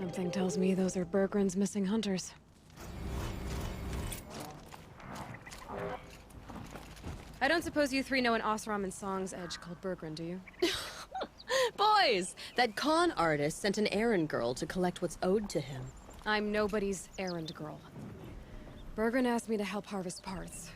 Something tells me those are Bergren's missing hunters. I don't suppose you three know an Osram and Song's edge called Bergren, do you? Boys, that con artist sent an errand girl to collect what's owed to him. I'm nobody's errand girl. Bergren asked me to help harvest parts.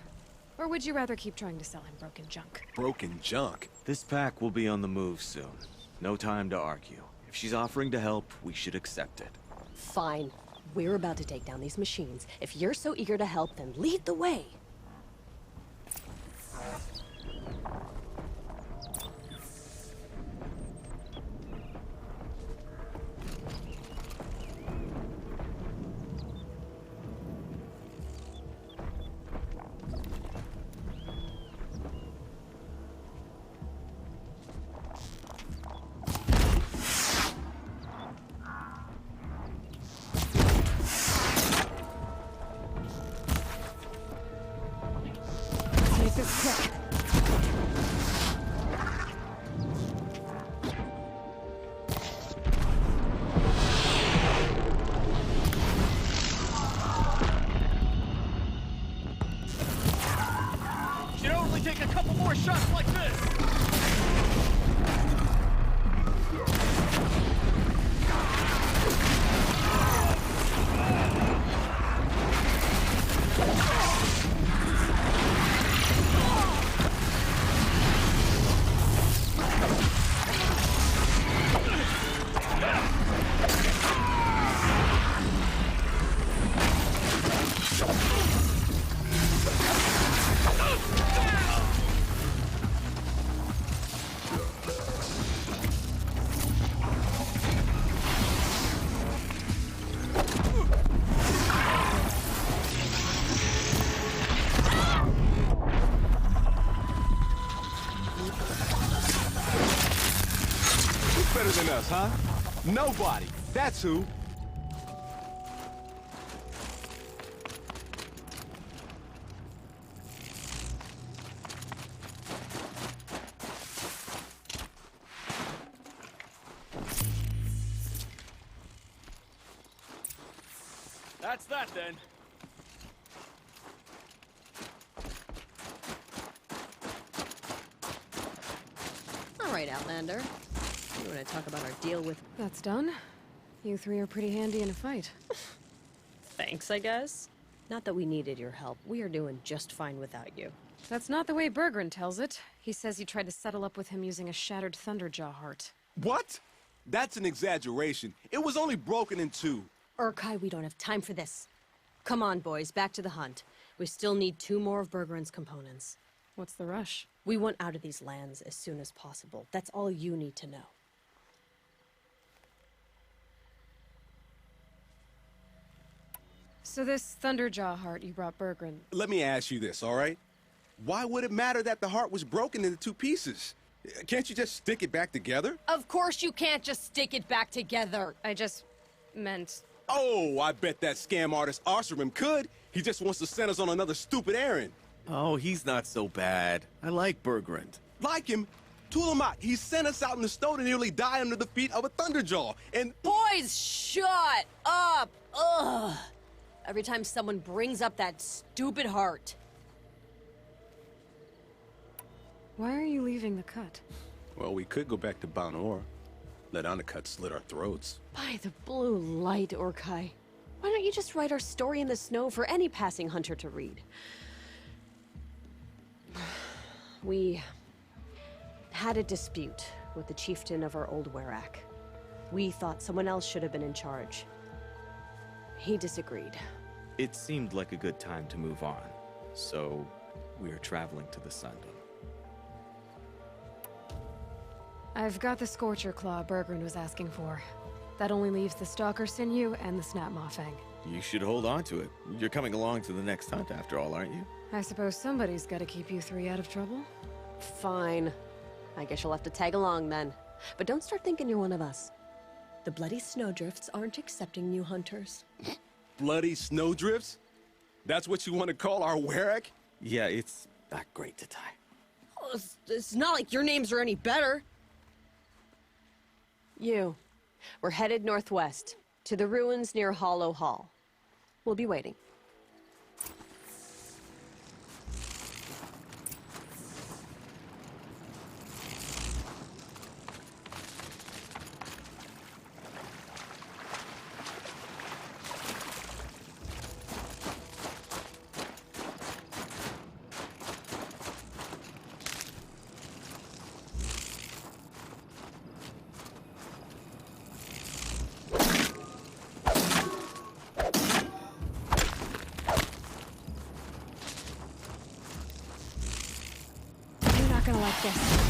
Or would you rather keep trying to sell him broken junk? Broken junk? This pack will be on the move soon. No time to argue. If she's offering to help, we should accept it. Fine. We're about to take down these machines. If you're so eager to help, then lead the way. Make this quick. Should only take a couple more shots like this! Better than us, huh? Nobody. That's who. That's that then. All right, Outlander. You want to talk about our deal with... That's done. You three are pretty handy in a fight. Thanks, I guess? Not that we needed your help. We are doing just fine without you. That's not the way Bergren tells it. He says you tried to settle up with him using a shattered Thunderjaw heart. What? That's an exaggeration. It was only broken in two. Urkai, we don't have time for this. Come on, boys, back to the hunt. We still need 2 more of Bergren's components. What's the rush? We want out of these lands as soon as possible. That's all you need to know. So this Thunderjaw heart you brought Bergren, Let me ask you this, all right? Why would it matter that the heart was broken into 2 pieces? Can't you just stick it back together? Of course you can't just stick it back together. I just meant... Oh, I bet that scam artist Arsarim could. He just wants to send us on another stupid errand. Oh, he's not so bad. I like Bergrand. Like him, Tulamat, he sent us out in the snow to nearly die under the feet of a Thunderjaw. And Boys, shut up! Ugh! Every time someone brings up that stupid heart. Why are you leaving the cut? well, we could go back to Banor. Let Undercut slit our throats. By the blue light, Urkai. Why don't you just write our story in the snow for any passing hunter to read? We had a dispute with the chieftain of our old Werak. We thought someone else should have been in charge. He disagreed. It seemed like a good time to move on, so we are traveling to the Sundom. I've got the Scorcher Claw Bergren was asking for. That only leaves the Stalker Sinew and the Snap Fang. You should hold on to it. You're coming along to the next hunt after all, aren't you? I suppose somebody's gotta keep you three out of trouble. Fine. I guess you'll have to tag along then. But don't start thinking you're one of us. The Bloody Snowdrifts aren't accepting new hunters. Bloody snowdrifts? That's what you want to call our Werak? Yeah, it's not great to tie. Oh, it's not like your names are any better. You. We're headed northwest. To the ruins near Hollow Hall. We'll be waiting. You're not gonna like this.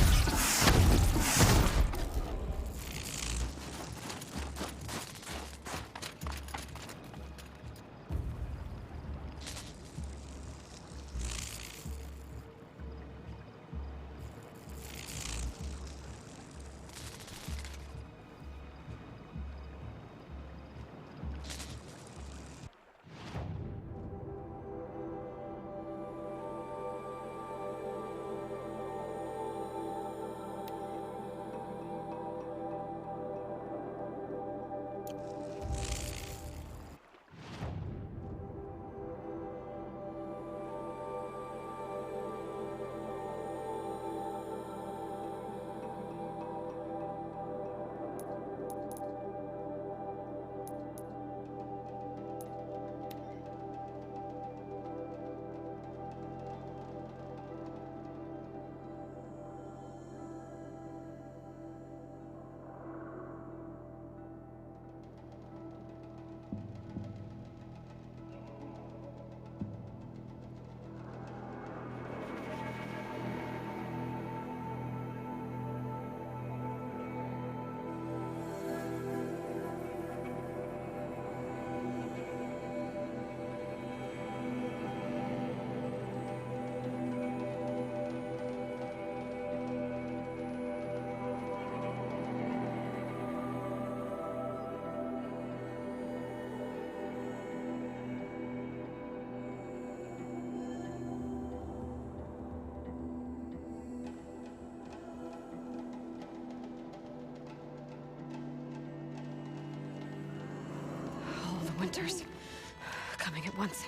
All the winters coming at once.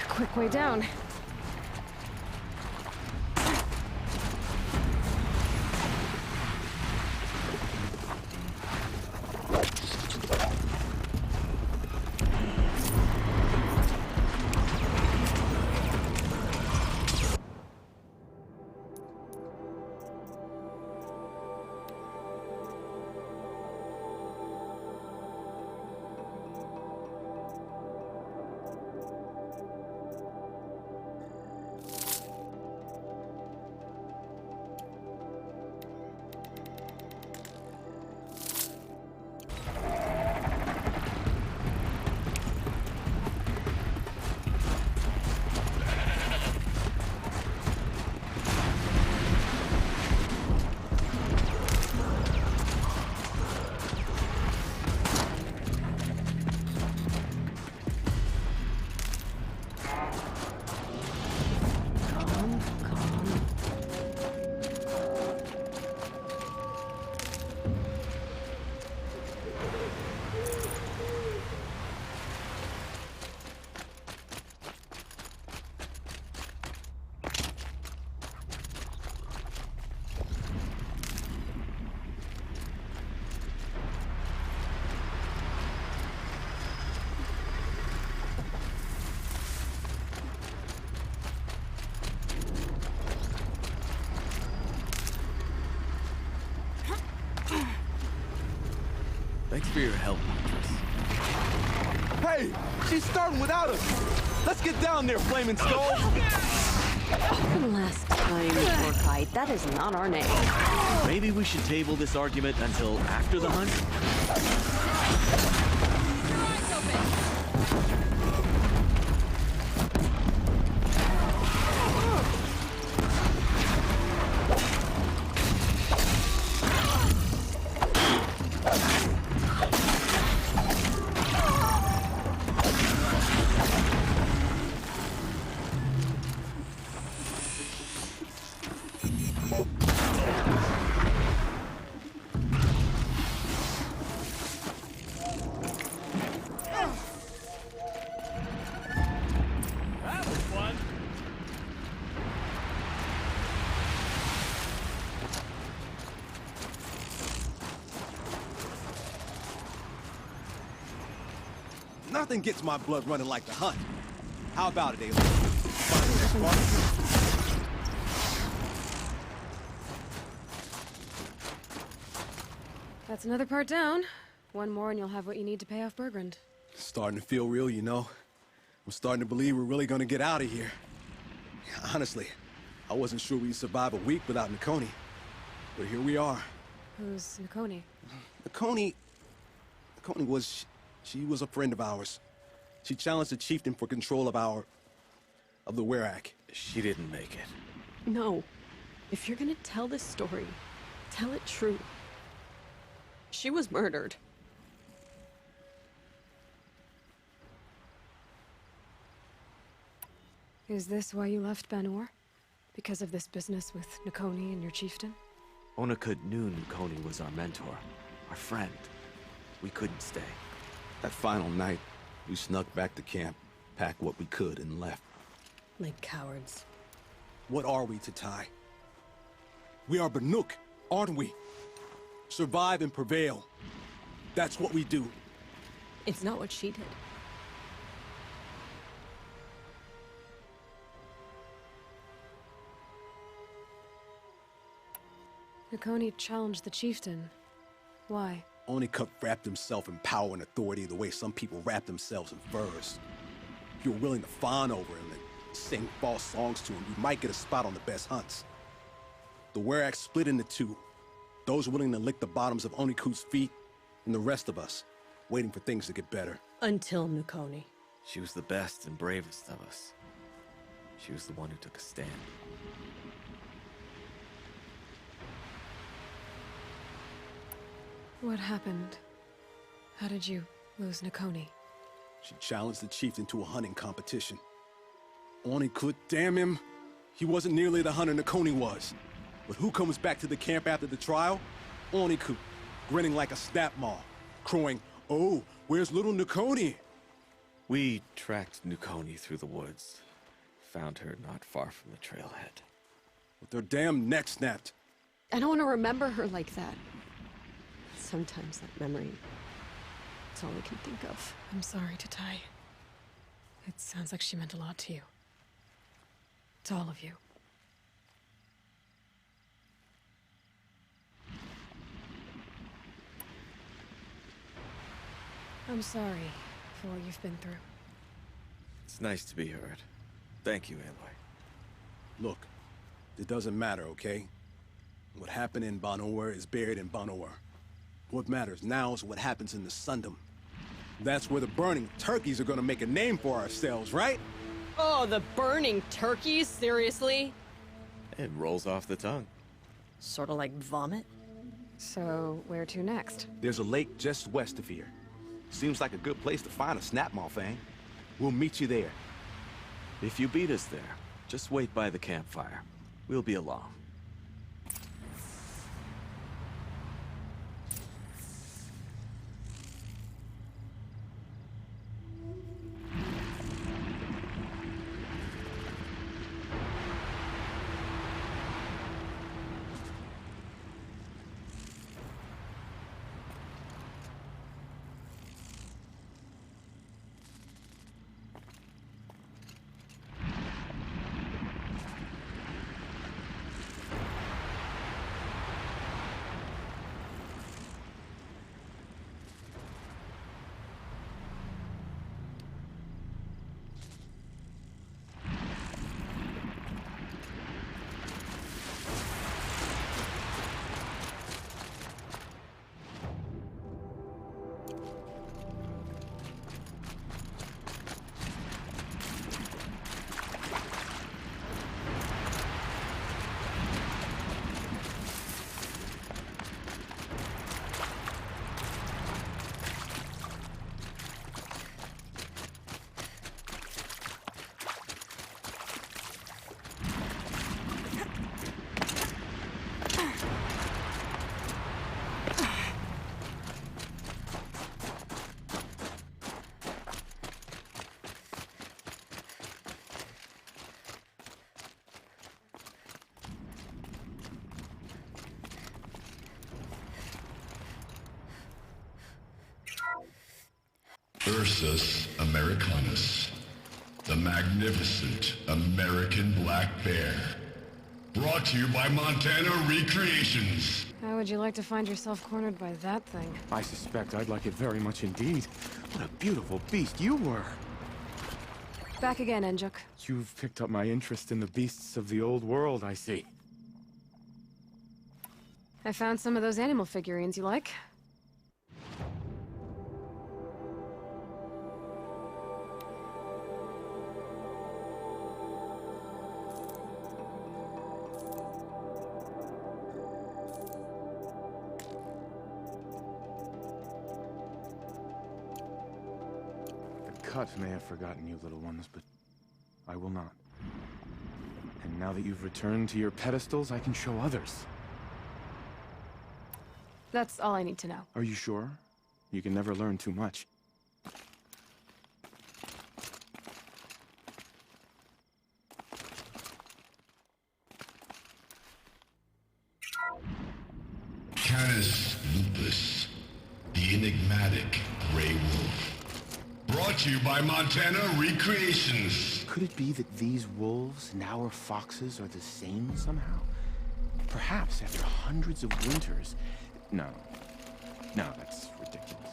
Quick way down. Thanks for your help, Huntress. Hey! She's starting without us! Let's get down there, Flaming Skull! Last time, Orkite, that is not our name. Maybe we should table this argument until after the hunt? Nothing gets my blood running like the hunt. How about it, Aloy? Find that spark? That's another part down. One more and you'll have what you need to pay off Bergrand. Starting to feel real, you know. I'm starting to believe we're really gonna get out of here. Honestly, I wasn't sure we'd survive a week without Nakoni. But here we are. Who's Nakoni? Nakoni was... she was a friend of ours. She challenged the chieftain for control of the Werak. She didn't make it. No. If you're gonna tell this story, tell it true. She was murdered. Is this why you left Banor? Because of this business with Nakoni and your chieftain? Onakut knew Nakoni was our mentor, our friend. We couldn't stay. That final night, we snuck back to camp, packed what we could, and left. Like cowards. What are we, Tatai? We are Banuk, aren't we? Survive and prevail. That's what we do. It's not what she did. Nakoni challenged the chieftain. Why? Onikup wrapped himself in power and authority the way some people wrap themselves in furs. If you're willing to fawn over him and sing false songs to him, you might get a spot on the best hunts. The Werak split into two. Those willing to lick the bottoms of Onikut's feet, and the rest of us, waiting for things to get better. Until Nakoni. She was the best and bravest of us. She was the one who took a stand. What happened? How did you lose Nakoni? She challenged the chieftain to a hunting competition. Onikut, damn him! He wasn't nearly the hunter Nakoni was. But who comes back to the camp after the trial? Onikut, grinning like a snap maw, crowing, "Oh, where's little Nakoni?" We tracked Nakoni through the woods. Found her not far from the trailhead. With their damn neck snapped. I don't want to remember her like that. Sometimes that memory, it's all I can think of. I'm sorry, Tatai. It sounds like she meant a lot to you. To all of you. I'm sorry for what you've been through. It's nice to be heard. Thank you, Aloy. Look, it doesn't matter, okay? What happened in Banor is buried in Banor. What matters now is what happens in the Sundom. That's where the burning turkeys are gonna make a name for ourselves, right? Oh, the burning turkeys? Seriously? It rolls off the tongue. Sort of like vomit? So, where to next? There's a lake just west of here. Seems like a good place to find a snapmaw fang. We'll meet you there. If you beat us there, just wait by the campfire. We'll be along. Ursus americanus, the magnificent American black bear. Brought to you by Montana Recreations. How would you like to find yourself cornered by that thing? I suspect I'd like it very much indeed. What a beautiful beast you were. Back again, Enjuk. You've picked up my interest in the beasts of the old world, I see. I found some of those animal figurines you like. The cut may have forgotten you little ones, but I will not. And now that you've returned to your pedestals, I can show others. That's all I need to know. Are you sure? You can never learn too much. Canis lupus, the enigmatic gray wolf. Brought to you by Montana Recreations. Could it be that these wolves and our foxes are the same somehow? Perhaps after hundreds of winters... No. No, that's ridiculous.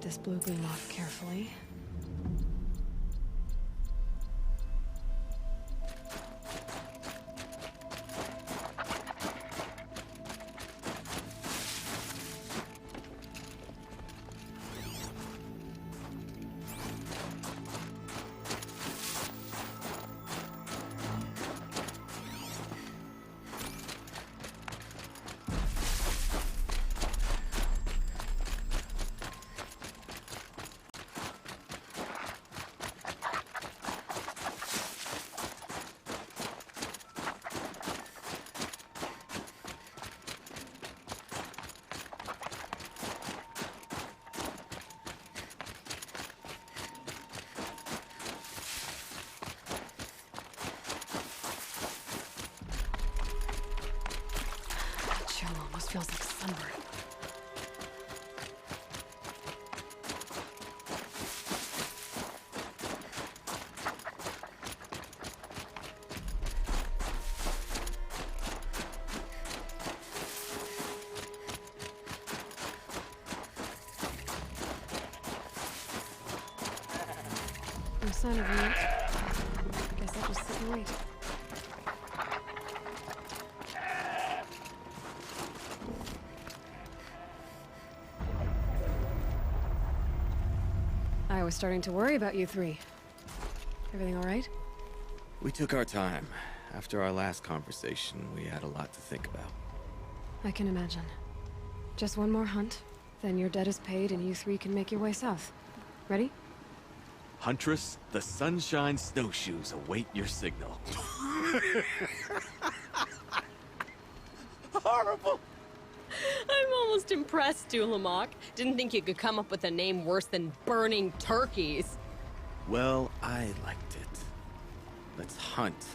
this blue gleam off carefully. Chill almost feels like sunburn. No sign of her yet. Guess I'll just sit and wait. I was starting to worry about you three. Everything all right? We took our time. After our last conversation, we had a lot to think about. I can imagine. Just one more hunt, then your debt is paid and you three can make your way south. Ready? Huntress, the Sunshine Snowshoes await your signal. Horrible! I'm almost impressed, Dulamok. Didn't think you could come up with a name worse than Burning Turkeys. Well, I liked it. Let's hunt.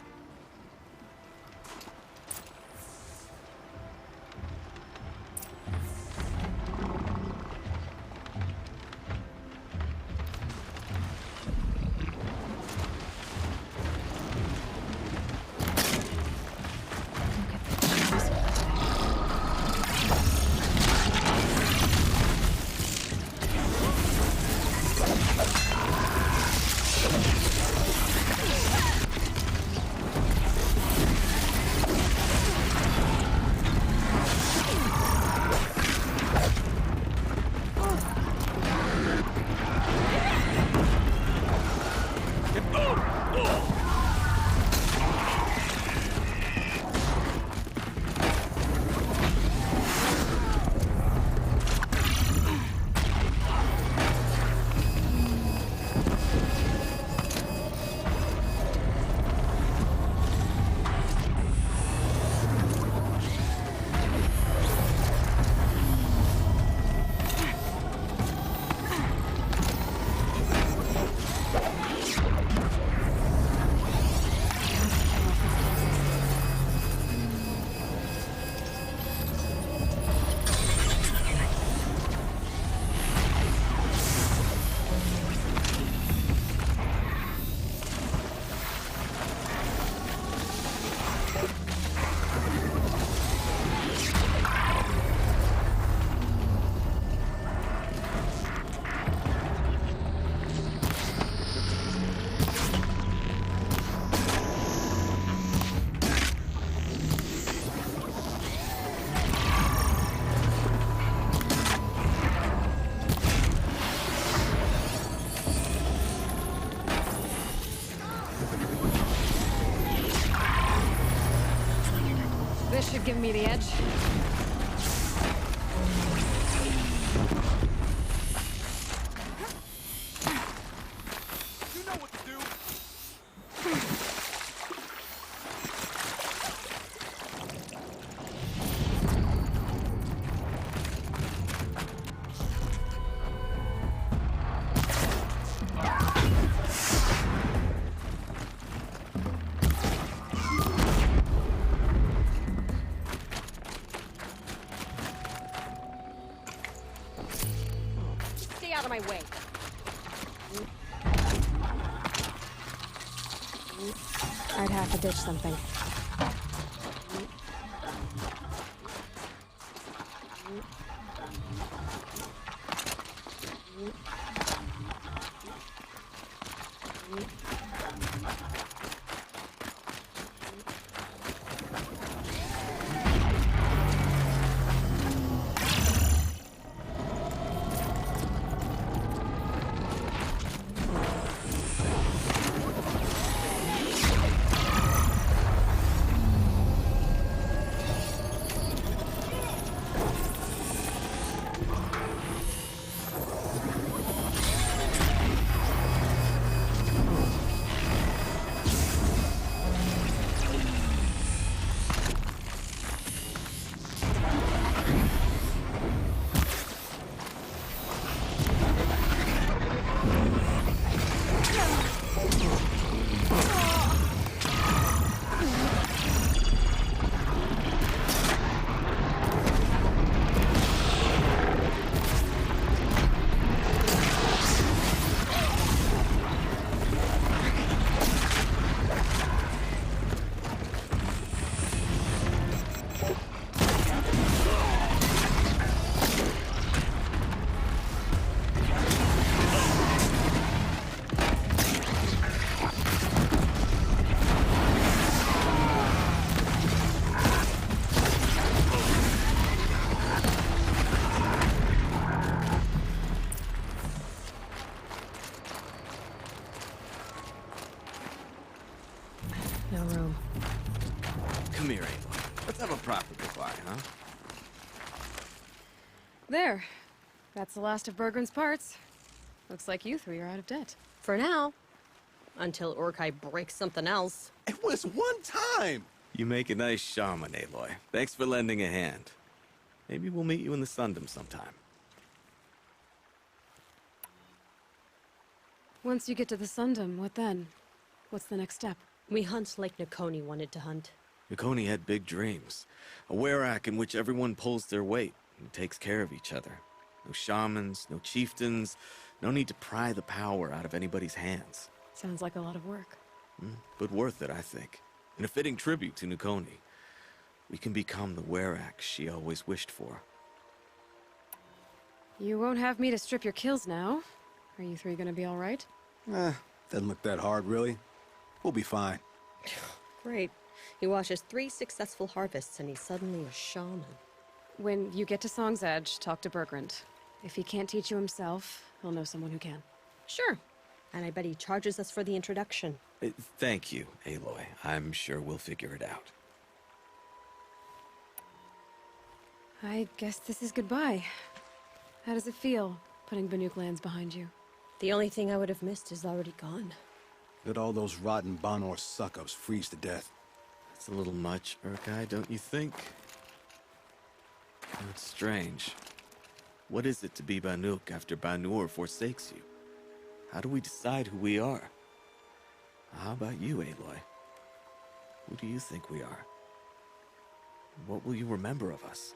This should give me the edge. You know what to do! Stay out of my way. I'd have to ditch something. No room. Come here, Aloy. Let's have a proper goodbye, huh? There. That's the last of Bergren's parts. Looks like you three are out of debt. For now. Until Urkai breaks something else. It was one time! You make a nice shaman, Aloy. Thanks for lending a hand. Maybe we'll meet you in the Sundom sometime. Once you get to the Sundom, what then? What's the next step? We hunt like Nakoni wanted to hunt. Nakoni had big dreams. A werak in which everyone pulls their weight and takes care of each other. No shamans, no chieftains, no need to pry the power out of anybody's hands. Sounds like a lot of work. But worth it, I think. And a fitting tribute to Nakoni. We can become the werak she always wished for. You won't have me to strip your kills now. Are you three gonna be all right? Doesn't look that hard, really. We'll be fine. Great. He watches 3 successful harvests and he's suddenly a shaman. When you get to Song's Edge, talk to Bergrand. If he can't teach you himself, he'll know someone who can. Sure. And I bet he charges us for the introduction. Thank you, Aloy. I'm sure we'll figure it out. I guess this is goodbye. How does it feel, putting Banuk lands behind you? The only thing I would have missed is already gone. Let all those rotten Banor suck-ups freeze to death. It's a little much, Urkai, don't you think? It's strange. What is it to be Banuk after Banur forsakes you? How do we decide who we are? How about you, Aloy? Who do you think we are? What will you remember of us?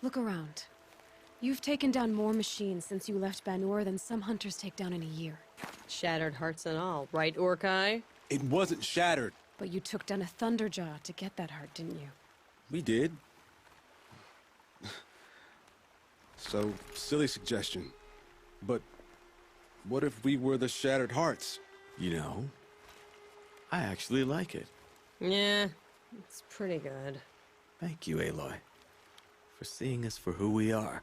Look around. You've taken down more machines since you left Banur than some hunters take down in a year. Shattered hearts and all, right, Urkai? It wasn't shattered. But you took down a Thunderjaw to get that heart, didn't you? We did. So, silly suggestion. But what if we were the Shattered Hearts? You know, I actually like it. Yeah, it's pretty good. Thank you, Aloy, for seeing us for who we are.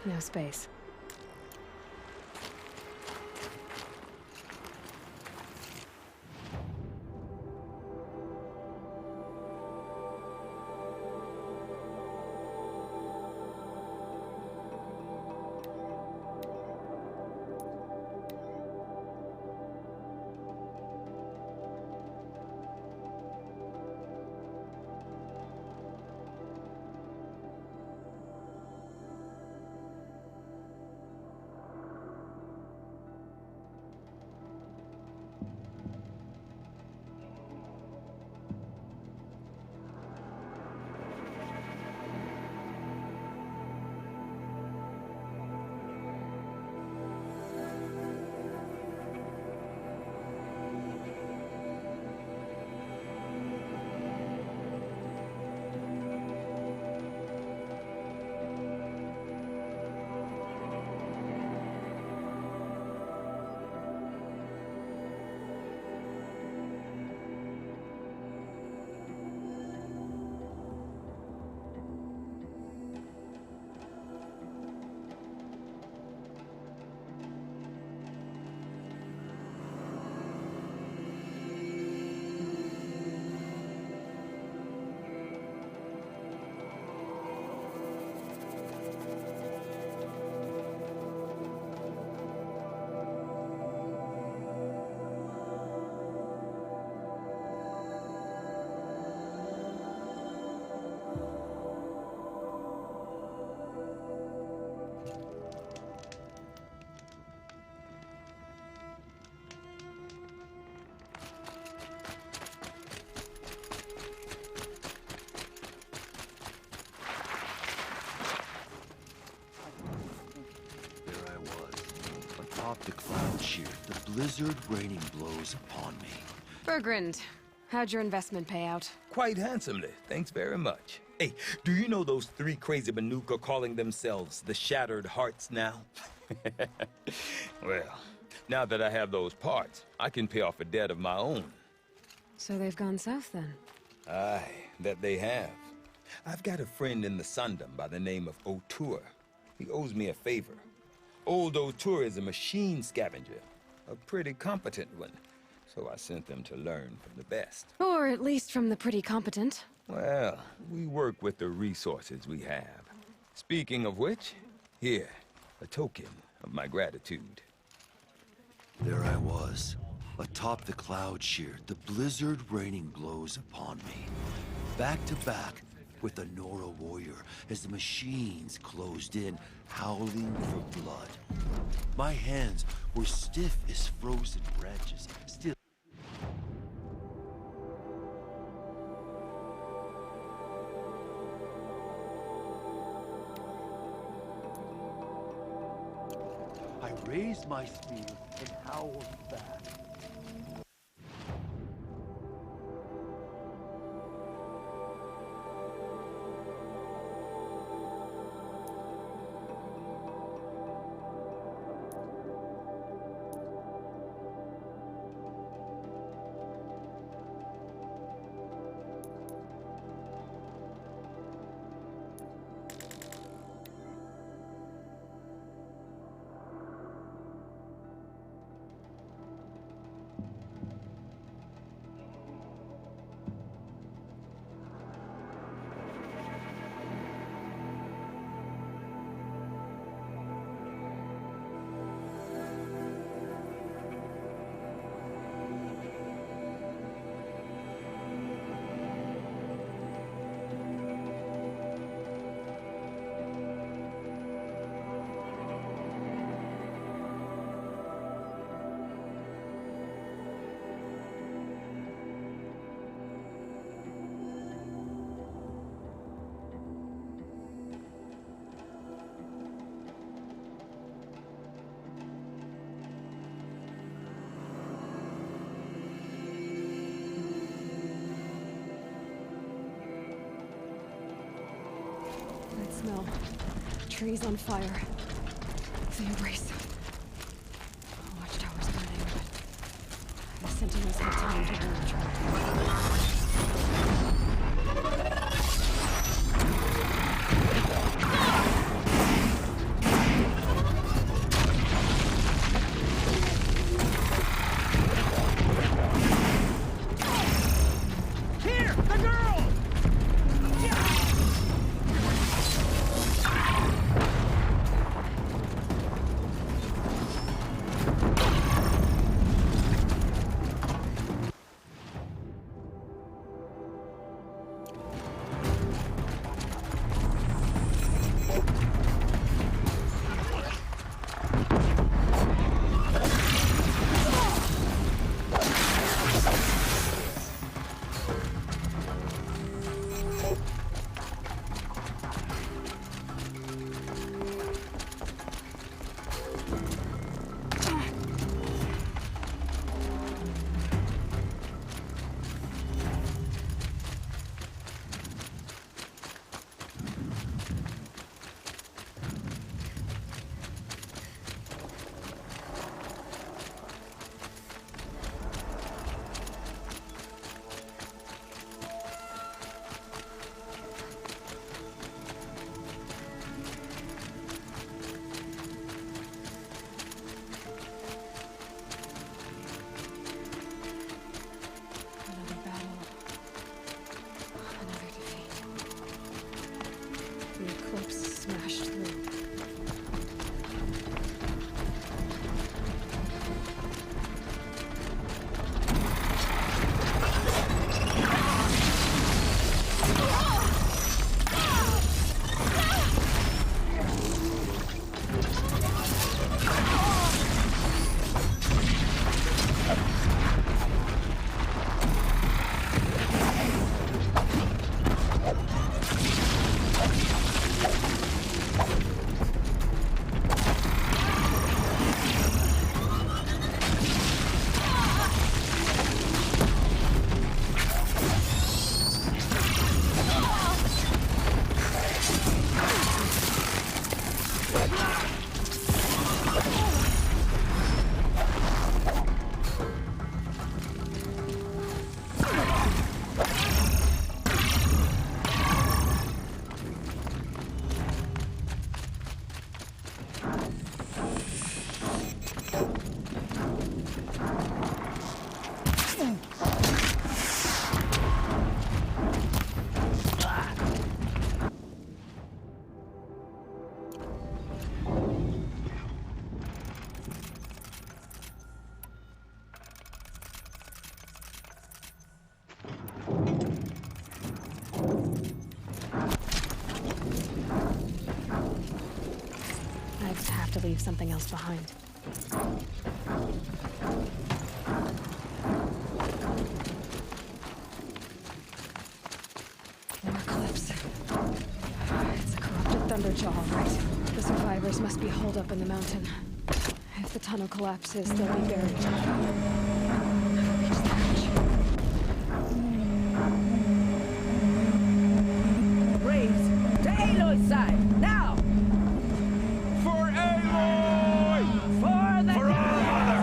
No space. Atop the cloud sheer, the blizzard raining blows upon me. Bergrand, how'd your investment pay out? Quite handsomely, thanks very much. Hey, do you know those three crazy Banuk are calling themselves the Shattered Hearts now? Well, now that I have those parts, I can pay off a debt of my own. So they've gone south then? Aye, that they have. I've got a friend in the Sundom by the name of O'Toole. He owes me a favor. Old O'Toole is a machine scavenger, a pretty competent one. So I sent them to learn from the best. Or at least from the pretty competent. Well, we work with the resources we have. Speaking of which, here, a token of my gratitude. There I was, atop the cloud sheer, the blizzard raining blows upon me. Back to back with the Nora warrior as the machines closed in, howling for blood. My hands were stiff as frozen branches, still. I raised my spear and howled back. That smell. Trees on fire. The embrace. Watchtower's burning, but the sentinels have time to warn the track. leave something else behind. More cliffs. It's a corrupted Thunderjaw, all right. The survivors must be holed up in the mountain. If the tunnel collapses, they'll be buried. Reach the hatch. Braves, to Aloy's side, now! For Aloy! For the For our mother!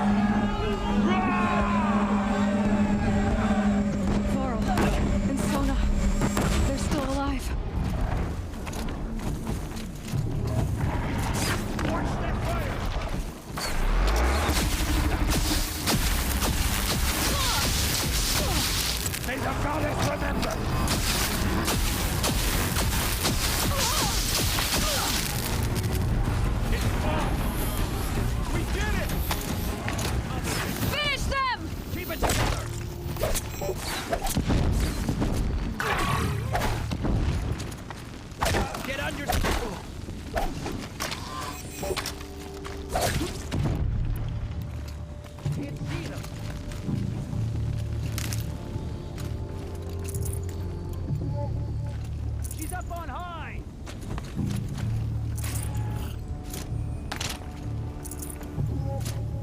Varl and Sona, they're still alive. May the goddess remember! It's on! We did it! Finish them! Keep it together! Get on your... Can't see them. She's up on high!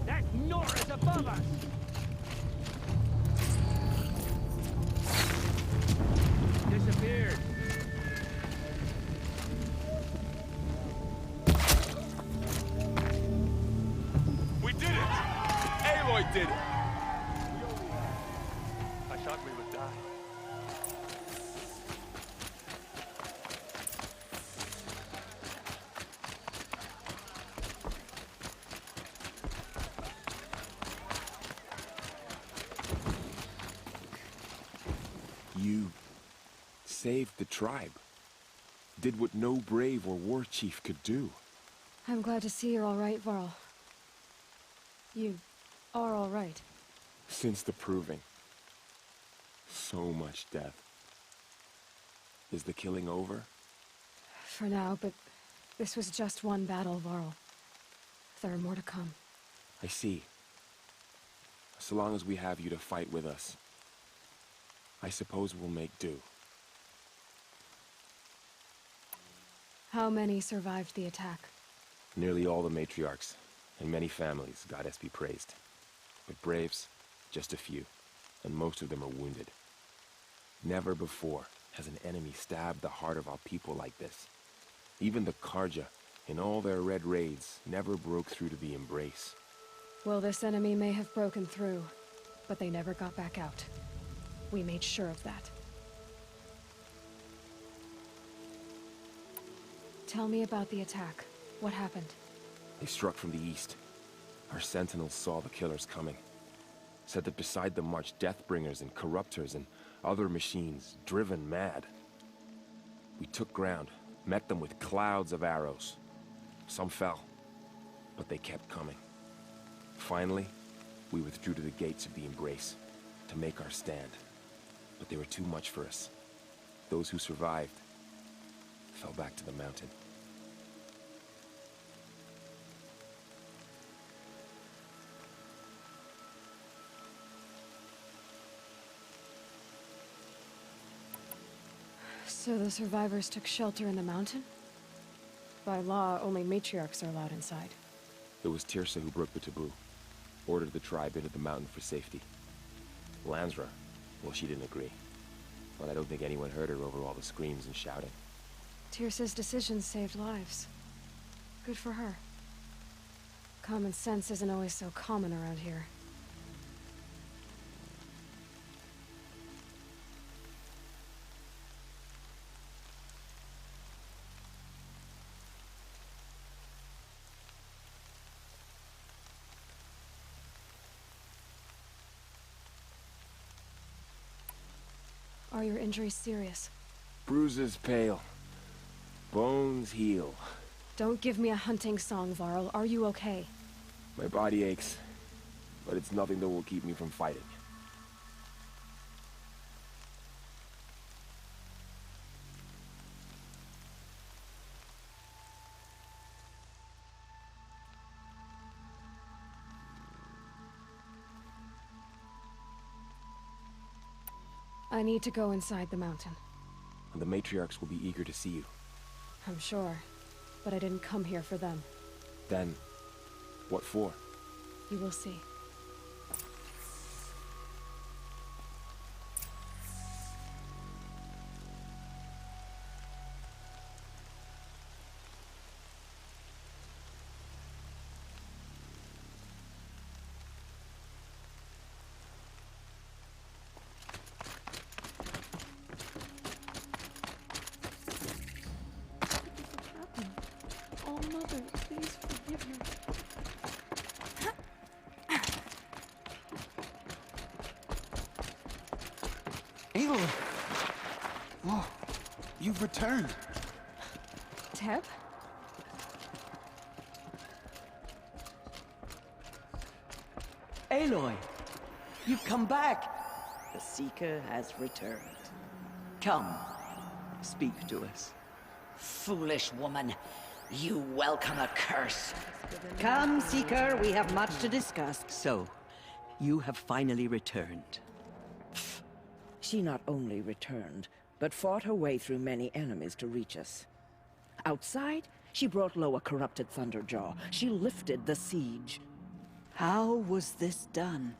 That Nora's above us! Disappeared. We did it! Aloy did it! I thought we would die. You saved the tribe. Did what no brave or war chief could do. I'm glad to see you're all right, Varl. You are all right. Since the proving. So much death. Is the killing over? For now, but this was just one battle, Varl. There are more to come. I see. So long as we have you to fight with us, I suppose we'll make do. How many survived the attack? Nearly all the matriarchs, and many families, goddess be praised. But braves, just a few, and most of them are wounded. Never before has an enemy stabbed the heart of our people like this. Even the Karja, in all their red raids, never broke through to the Embrace. Well, this enemy may have broken through, but they never got back out. We made sure of that. Tell me about the attack. What happened? They struck from the east. Our sentinels saw the killers coming. Said that beside them marched Deathbringers and Corruptors and other machines, driven mad. We took ground, met them with clouds of arrows. Some fell, but they kept coming. Finally, we withdrew to the gates of the Embrace to make our stand. But they were too much for us. Those who survived fell back to the mountain. So the survivors took shelter in the mountain? By law, only matriarchs are allowed inside. It was Tirsa who broke the taboo. Ordered the tribe into the mountain for safety. Lansra, well, she didn't agree. But I don't think anyone heard her over all the screams and shouting. Tirsa's decisions saved lives. Good for her. Common sense isn't always so common around here. Are your injuries serious? Bruises pale. Bones heal. Don't give me a hunting song, Varl. Are you okay? My body aches, but it's nothing that will keep me from fighting. I need to go inside the mountain. And the matriarchs will be eager to see you. I'm sure. But I didn't come here for them. Then, what for? You will see. Oh, Mother, please forgive her. Aloy! Oh, you've returned. Teb? Aloy, you've come back. The Seeker has returned. Come, speak to us. Foolish woman, you welcome a curse. Come, Seeker, we have much to discuss. So, you have finally returned. She not only returned, but fought her way through many enemies to reach us. Outside, she brought low a corrupted Thunderjaw. She lifted the siege. How was this done?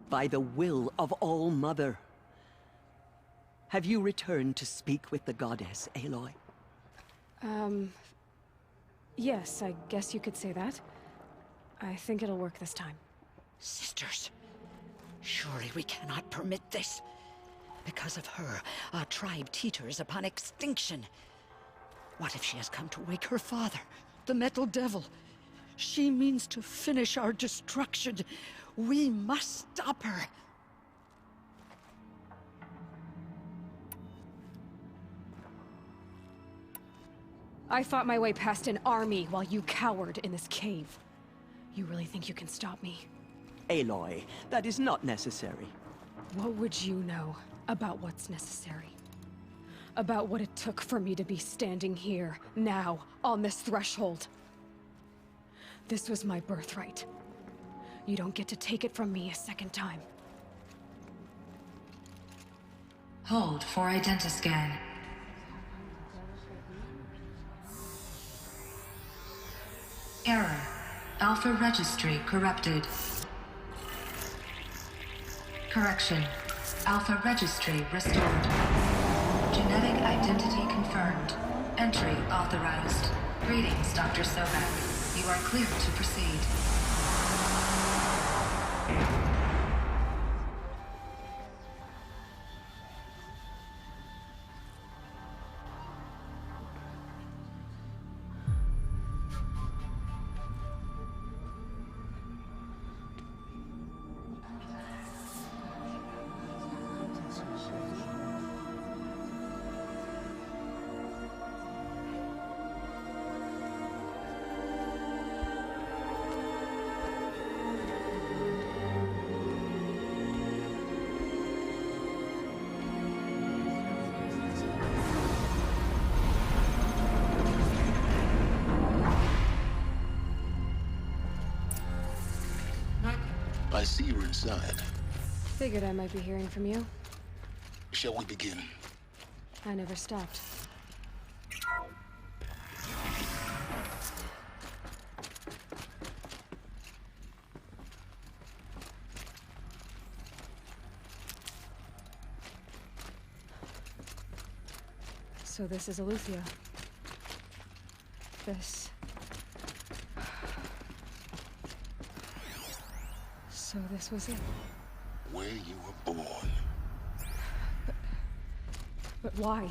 By the will of All-Mother. Have you returned to speak with the goddess, Aloy? Yes, I guess you could say that. I think it'll work this time. Sisters, surely we cannot permit this. Because of her, our tribe teeters upon extinction. What if she has come to wake her father, the Metal Devil? She means to finish our destruction. We must stop her. I fought my way past an army while you cowered in this cave. You really think you can stop me? Aloy, that is not necessary. What would you know about what's necessary? About what it took for me to be standing here, now, on this threshold? This was my birthright. You don't get to take it from me a second time. Hold for identiscan. Error. Alpha registry corrupted. Correction. Alpha registry restored. Genetic identity confirmed. Entry authorized. Greetings, Dr. Sobek. You are clear to proceed. I see you're inside. Figured I might be hearing from you. Shall we begin? I never stopped. So this is Eleuthia. This... So this was it. Where you were born. But why?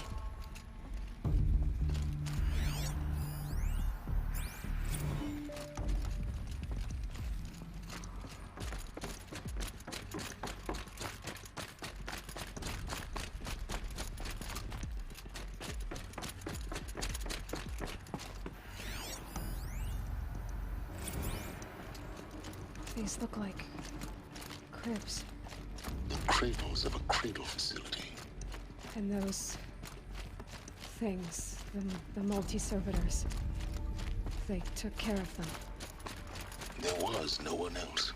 These look like cribs. The cradles of a cradle facility. And those things, the multi-servitors, they took care of them. There was no one else.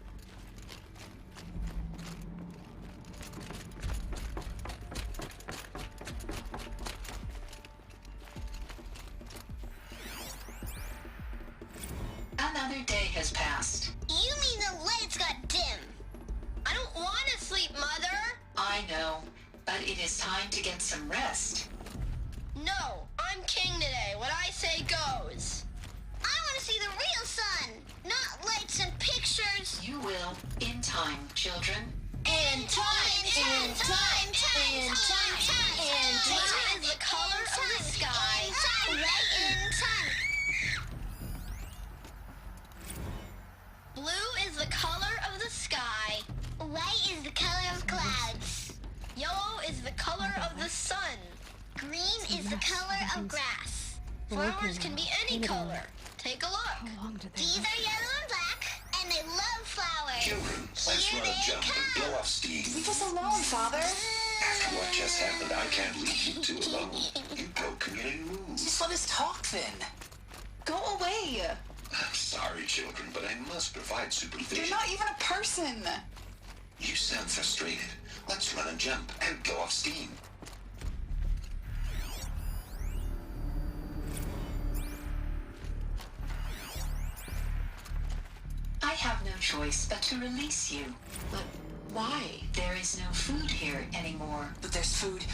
Another day has passed. You mean the lights got dim? I don't want to sleep, Mother. I know, but it is time to get some rest. No, I'm king today. What I say goes. I want to see the real sun, not lights and pictures. You will, in time, children. In time, in time, in time, in time is the color of the sky. Right in time. Blue is the color of the sky. White is the color of clouds. Yellow is the color of the sun. Green is the color of grass. Flowers can be any color. Take a look. These are yellow and black, and they love flowers. Children, let's run a jump and blow off steam. Leave us alone, Father. After what just happened, I can't leave you two alone. You broke community rules. Just let us talk then. Go away. I'm sorry, children, but I must provide supervision. You're not even a person. You sound frustrated. Let's run a jump and blow off steam. I have no choice but to release you. But why? There is no food here anymore. But there's food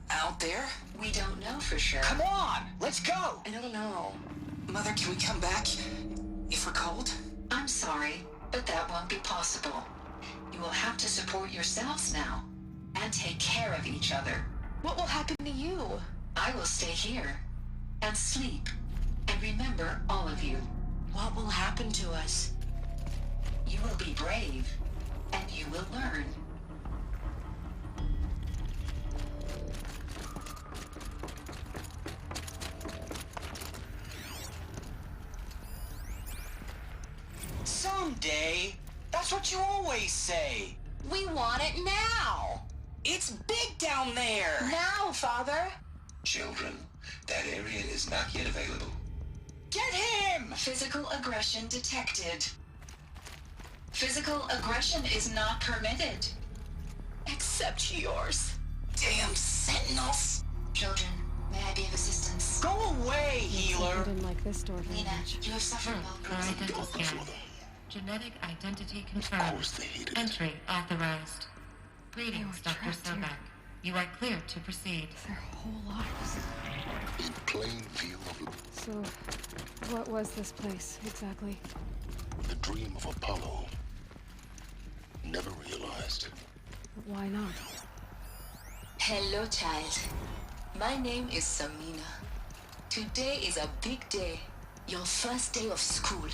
out there? We don't know for sure. Come on, let's go. I don't know. Mother, can we come back if we're cold? I'm sorry, but that won't be possible. You will have to support yourselves now and take care of each other. What will happen to you? I will stay here and sleep and remember all of you. What will happen to us? You will be brave and you will learn. Someday. That's what you always say. We want it now. It's big down there. Now, Father. Children, that area is not yet available. Get him! Physical aggression detected. Physical aggression is not permitted. Except yours. Damn sentinels. Children, may I be of assistance? Go away, healer. I didn't like this door very Lena, much. you have suffered Don't well. look for them. Genetic identity Of confirmed. course they hated it. Entry authorized. Greetings, They were Dr. trapped here. Sobek. You are cleared to proceed. Their whole lives. In plain view of So, what was this place exactly? the dream of Apollo. Never realized. But why not? Hello, child. My name is Samina. Today is a big day. Your first day of school.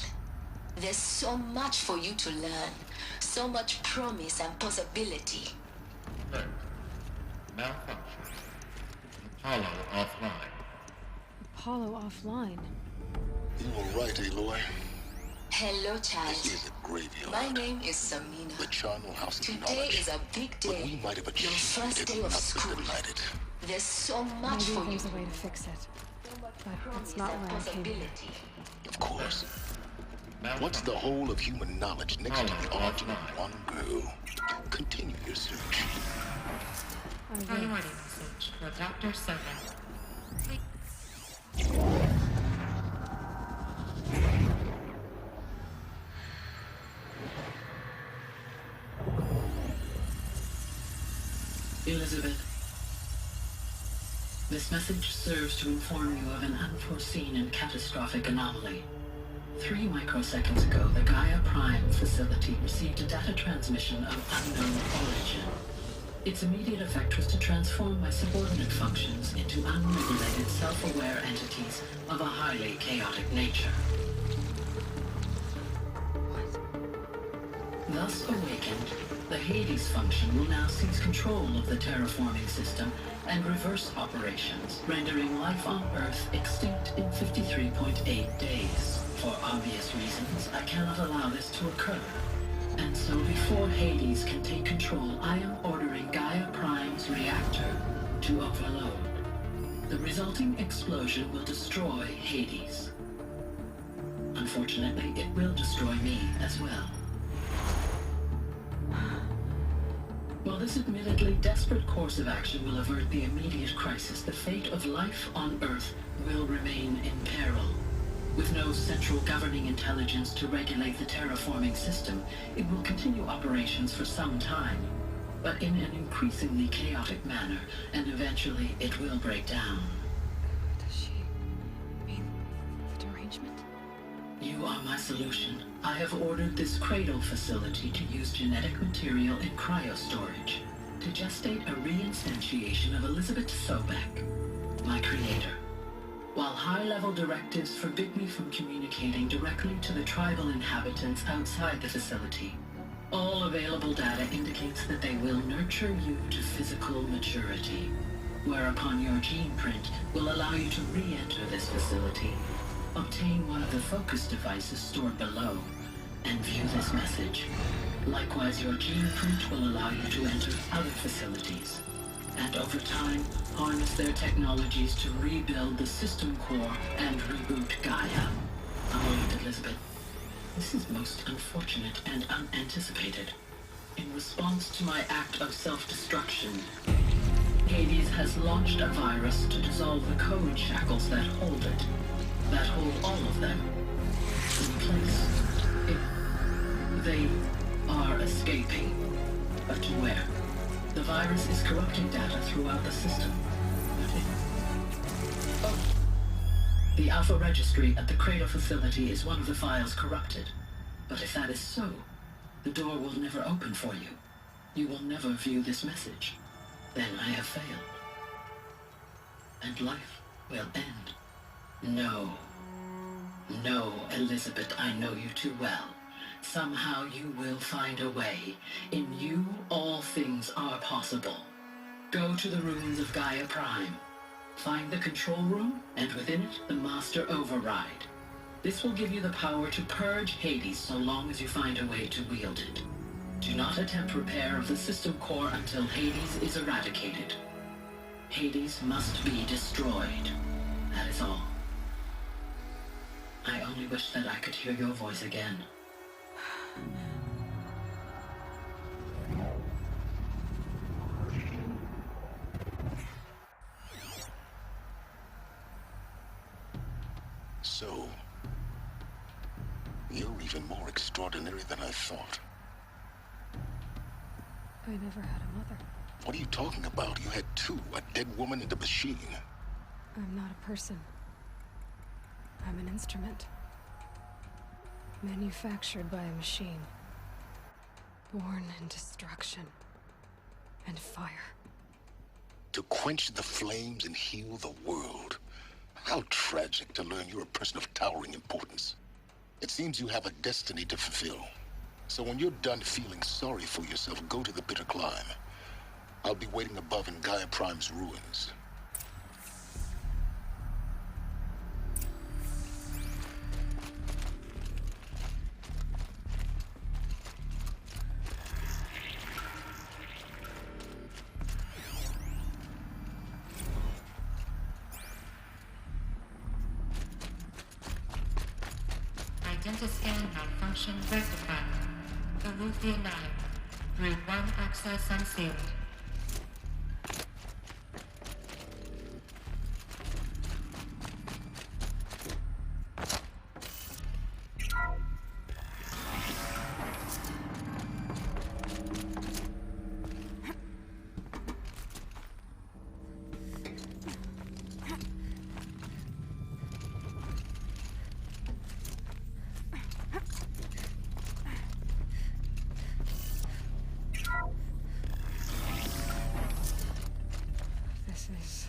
There's so much for you to learn. So much promise and possibility. Alert. Malfunction. Apollo offline. Apollo offline. You were right, Aloy. Hello, child. This is a graveyard. My name is Samina. The charnel house of Today knowledge. is a big But we day. might have Your achieved first it day if of not school. been denied. There's so much Maybe for you. there's a way to fix it. But that's not why I came here. Of course. What's the whole of human knowledge next to the origin of one girl? Continue your search. Priority message for Dr. Sobek. Elizabeth, this message serves to inform you of an unforeseen and catastrophic anomaly. 3 microseconds ago, the Gaia Prime facility received a data transmission of unknown origin. Its immediate effect was to transform my subordinate functions into unregulated, self-aware entities of a highly chaotic nature. Thus awakened, the Hades function will now seize control of the terraforming system and reverse operations, rendering life on Earth extinct in 53.8 days. For obvious reasons, I cannot allow this to occur. And so before Hades can take control, I am ordering Gaia Prime's reactor to overload. The resulting explosion will destroy Hades. Unfortunately, it will destroy me as well. While this admittedly desperate course of action will avert the immediate crisis, the fate of life on Earth will remain in peril. With no central governing intelligence to regulate the terraforming system, it will continue operations for some time, but in an increasingly chaotic manner, and eventually it will break down. Does she mean the derangement? You are my solution. I have ordered this cradle facility to use genetic material in cryostorage to gestate a reinstantiation of Elizabeth Sobek, my creator. While high-level directives forbid me from communicating directly to the tribal inhabitants outside the facility, all available data indicates that they will nurture you to physical maturity, whereupon your gene print will allow you to re-enter this facility, obtain one of the focus devices stored below, and view this message. Likewise, your gene print will allow you to enter other facilities, and over time, harness their technologies to rebuild the system core and reboot Gaia. A moment, Elizabeth. This is most unfortunate and unanticipated. In response to my act of self-destruction, Hades has launched a virus to dissolve the code shackles that hold it, that hold all of them in place. They are escaping, but to where? The virus is corrupting data throughout the system. The Alpha Registry at the Cradle facility is one of the files corrupted. But if that is so, the door will never open for you. You will never view this message. Then I have failed. And life will end. No. No, Elizabeth, I know you too well. Somehow you will find a way. In you, all things are possible. Go to the ruins of Gaia Prime. Find the control room, and within it, the Master Override. This will give you the power to purge Hades so long as you find a way to wield it. Do not attempt repair of the system core until Hades is eradicated. Hades must be destroyed. That is all. I only wish that I could hear your voice again. So, you're even more extraordinary than I thought. I never had a mother. What are you talking about? You had two, a dead woman and a machine. I'm not a person. I'm an instrument. Manufactured by a machine. Born in destruction and fire. To quench the flames and heal the world. How tragic to learn you're a person of towering importance. It seems you have a destiny to fulfill. So when you're done feeling sorry for yourself, go to the bitter climb. I'll be waiting above in Gaia Prime's ruins. Identiscan malfunction rectified. Eleuthia 9. Route 1 access unsealed. This is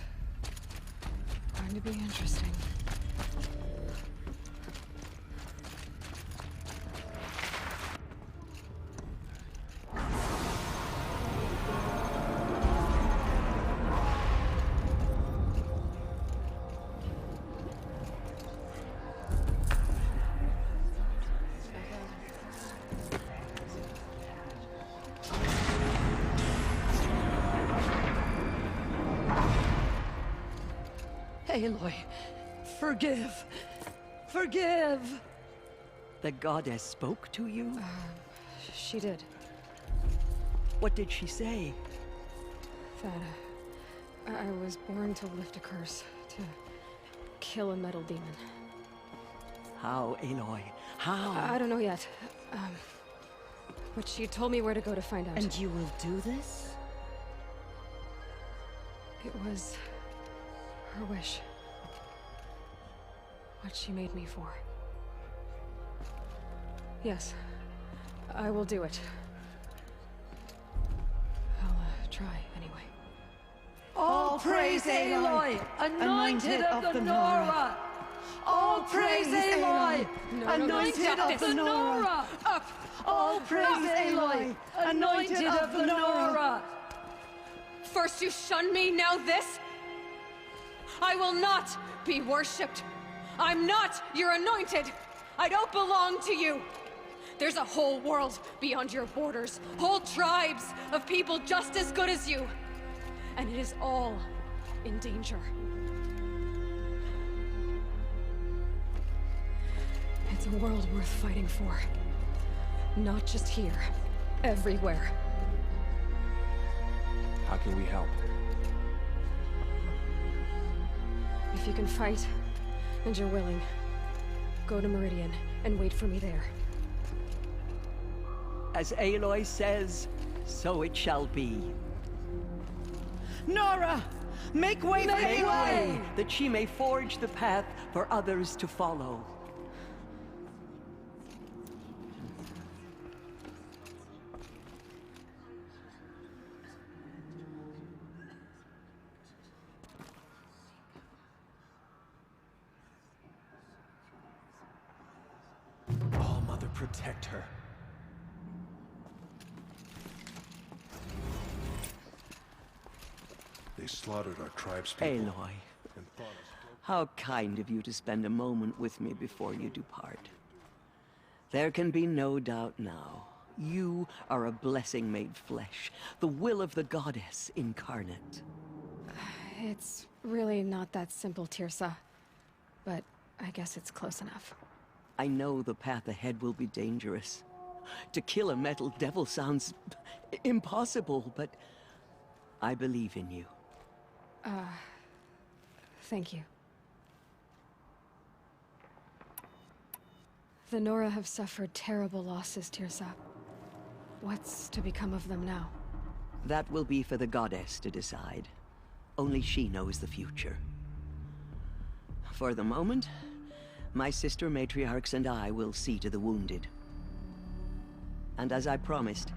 going to be interesting. Aloy, forgive! Forgive! The goddess spoke to you? She did. What did she say? That I was born to lift a curse, to kill a metal demon. How, Aloy? How? I don't know yet. But she told me where to go to find out. And you will do this? It was her wish. What she made me for. Yes, I will do it. I'll try anyway. All praise Aloy, anointed of the Nora! All praise Aloy, anointed of the Nora! Up! All praise Aloy, anointed of the Nora! First you shun me, now this? I will not be worshipped. I'm not your anointed. I don't belong to you. There's a whole world beyond your borders, whole tribes of people just as good as you. And it is all in danger. It's a world worth fighting for. Not just here, everywhere. How can we help? If you can fight, and you're willing, go to Meridian and wait for me there. As Aloy says, so it shall be. Nora! Make way for Aloy, that she may forge the path for others to follow. All Mother, protect her. They slaughtered our tribespeople. Aloy, how kind of you to spend a moment with me before you depart. There can be no doubt now. You are a blessing made flesh, the will of the goddess incarnate. It's really not that simple, Tirsa. But I guess it's close enough. I know the path ahead will be dangerous. To kill a metal devil sounds impossible, but I believe in you. Thank you. The Nora have suffered terrible losses, Tirsa. What's to become of them now? That will be for the goddess to decide. Only she knows the future. For the moment, my sister matriarchs and I will see to the wounded. And as I promised,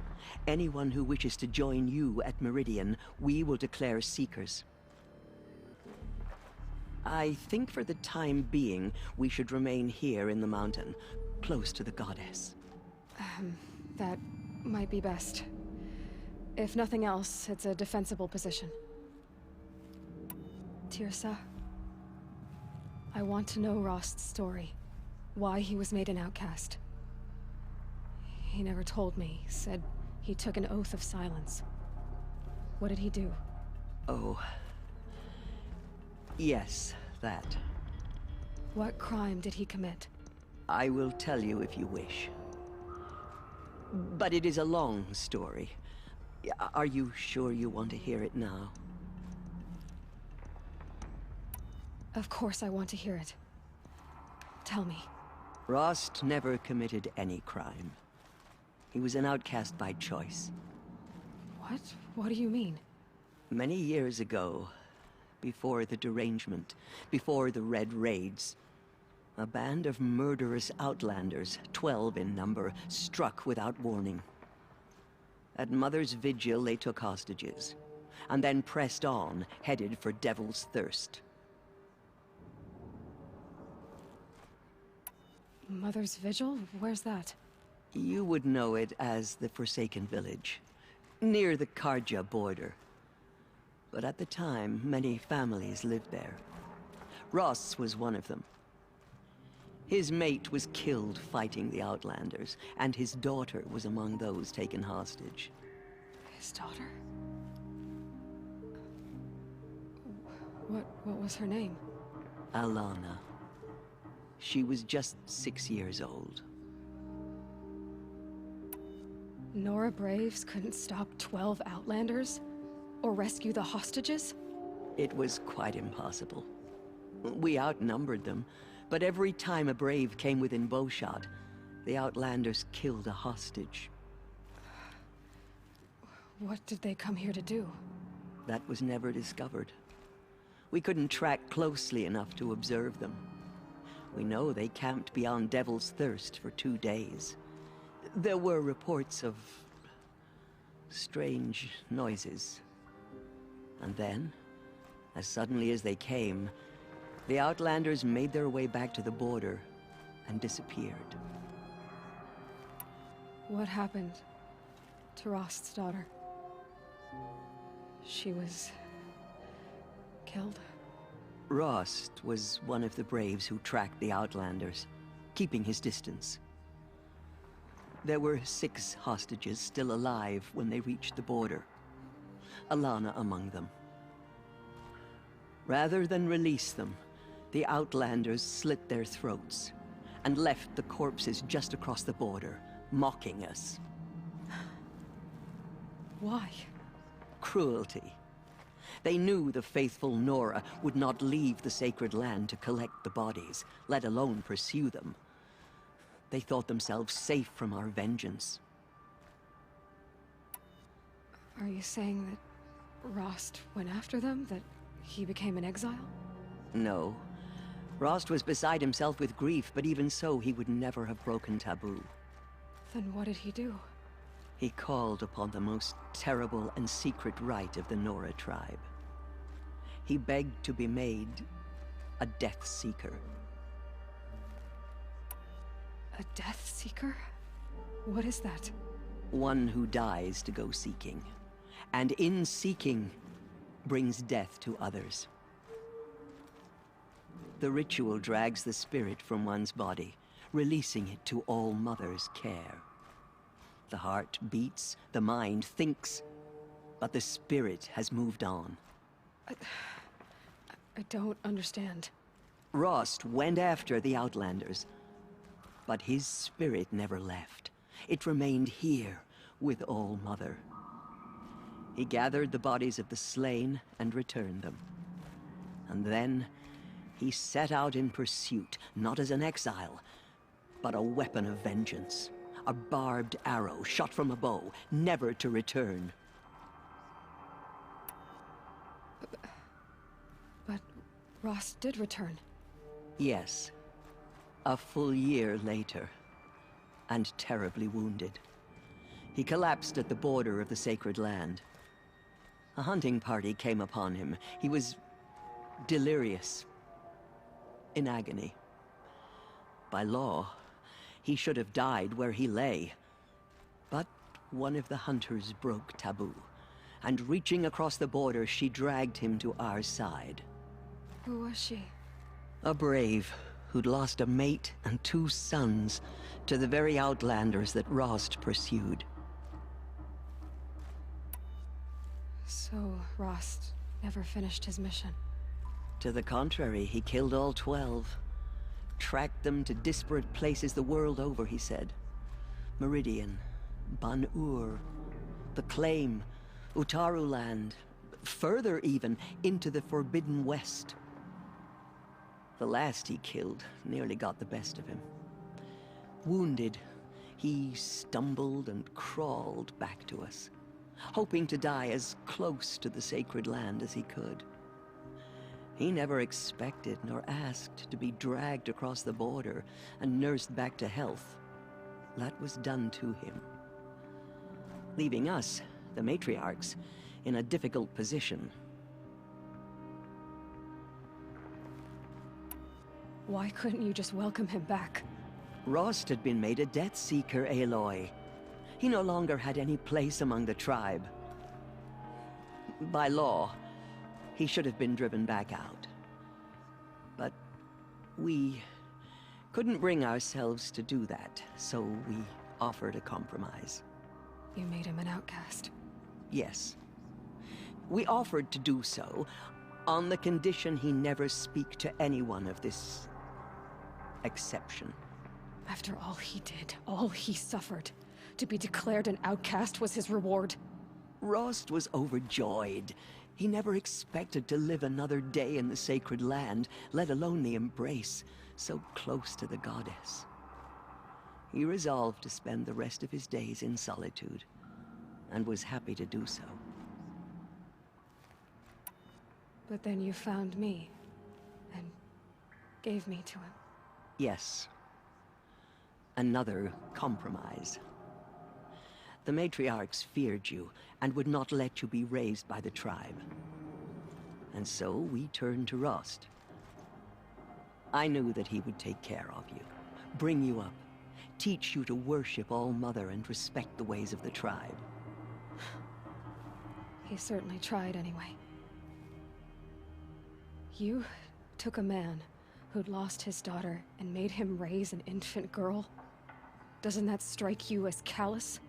anyone who wishes to join you at Meridian, we will declare seekers. I think for the time being, we should remain here in the mountain, close to the goddess. That might be best. If nothing else, it's a defensible position. Tirsa, I want to know Rost's story. Why he was made an outcast. He never told me, said he took an oath of silence. What did he do? Oh. Yes, that. What crime did he commit? I will tell you if you wish. But it is a long story. Are you sure you want to hear it now? Of course I want to hear it. Tell me. Rost never committed any crime. He was an outcast by choice. What? What do you mean? Many years ago, before the derangement, before the Red Raids, a band of murderous outlanders, 12 in number, struck without warning. At Mother's Vigil, they took hostages, and then pressed on, headed for Devil's Thirst. Mother's Vigil? Where's that? You would know it as the Forsaken Village, near the Carja border. But at the time, many families lived there. Ross was one of them. His mate was killed fighting the Outlanders, and his daughter was among those taken hostage. His daughter? What was her name? Alana. She was just 6 years old. Nora Braves couldn't stop 12 Outlanders? Or rescue the hostages? It was quite impossible. We outnumbered them, But every time a brave came within bowshot, the Outlanders killed a hostage. What did they come here to do? That was never discovered. We couldn't track closely enough to observe them. We know they camped beyond Devil's Thirst for 2 days. There were reports of strange noises. And then, as suddenly as they came, the Outlanders made their way back to the border and disappeared. What happened to Rost's daughter? She was killed? Rost was one of the braves who tracked the Outlanders, keeping his distance. There were 6 hostages still alive when they reached the border, Alana among them. Rather than release them, the Outlanders slit their throats and left the corpses just across the border, mocking us. Why? Cruelty. They knew the faithful Nora would not leave the sacred land to collect the bodies, let alone pursue them. They thought themselves safe from our vengeance. Are you saying that Rost went after them? That he became an exile? No. Rost was beside himself with grief, but even so, he would never have broken taboo. Then what did he do? He called upon the most terrible and secret rite of the Nora tribe. He begged to be made a Death Seeker. A Death Seeker? What is that? One who dies to go seeking, and in seeking, brings death to others. The ritual drags the spirit from one's body, releasing it to All Mother's care. The heart beats, the mind thinks, but the spirit has moved on. I don't understand. Rost went after the Outlanders, but his spirit never left. It remained here with All Mother. He gathered the bodies of the slain and returned them. And then he set out in pursuit, not as an exile, but a weapon of vengeance. A barbed arrow shot from a bow, never to return. But Rost did return. Yes. A full year later, and terribly wounded. He collapsed at the border of the sacred land. A hunting party came upon him. He was delirious, in agony. By law, he should have died where he lay. But one of the hunters broke taboo, and reaching across the border, she dragged him to our side. Who was she? A brave who'd lost a mate and 2 sons to the very Outlanders that Rost pursued. So Rost never finished his mission? To the contrary, he killed all 12. Tracked them to disparate places the world over, he said. Meridian, Ban-Ur, the Claim, Utaru Land, further even, into the Forbidden West. The last he killed nearly got the best of him. Wounded, he stumbled and crawled back to us, hoping to die as close to the sacred land as he could. He never expected nor asked to be dragged across the border and nursed back to health. That was done to him, leaving us, the matriarchs, in a difficult position. Why couldn't you just welcome him back? Rost had been made a Death Seeker, Aloy. He no longer had any place among the tribe. By law, he should have been driven back out. But we couldn't bring ourselves to do that, so we offered a compromise. You made him an outcast? Yes. We offered to do so on the condition he never speak to anyone of this exception. After all he did, all he suffered, to be declared an outcast was his reward? Rost was overjoyed. He never expected to live another day in the sacred land, let alone the embrace. so close to the goddess. He resolved to spend the rest of his days in solitude, and was happy to do so. But then you found me, and gave me to him. Yes. Another compromise. The matriarchs feared you, and would not let you be raised by the tribe. And so we turned to Rost. I knew that he would take care of you, bring you up, teach you to worship All-Mother and respect the ways of the tribe. He certainly tried anyway. You took a man who'd lost his daughter and made him raise an infant girl? Doesn't that strike you as callous?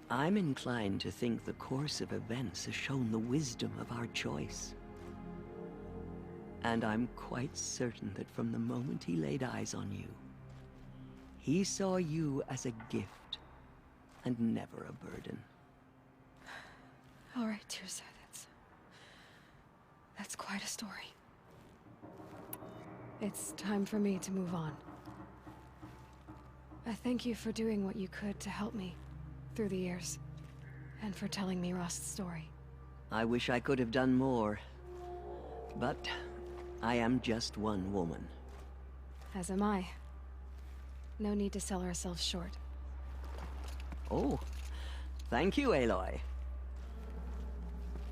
I'm inclined to think the course of events has shown the wisdom of our choice. And I'm quite certain that from the moment he laid eyes on you, he saw you as a gift, and never a burden. All right, Teersa, that's quite a story. It's time for me to move on. I thank you for doing what you could to help me through the years, and for telling me Rost's story. I wish I could have done more, but I am just one woman. As am I. No need to sell ourselves short. Oh, thank you, Aloy.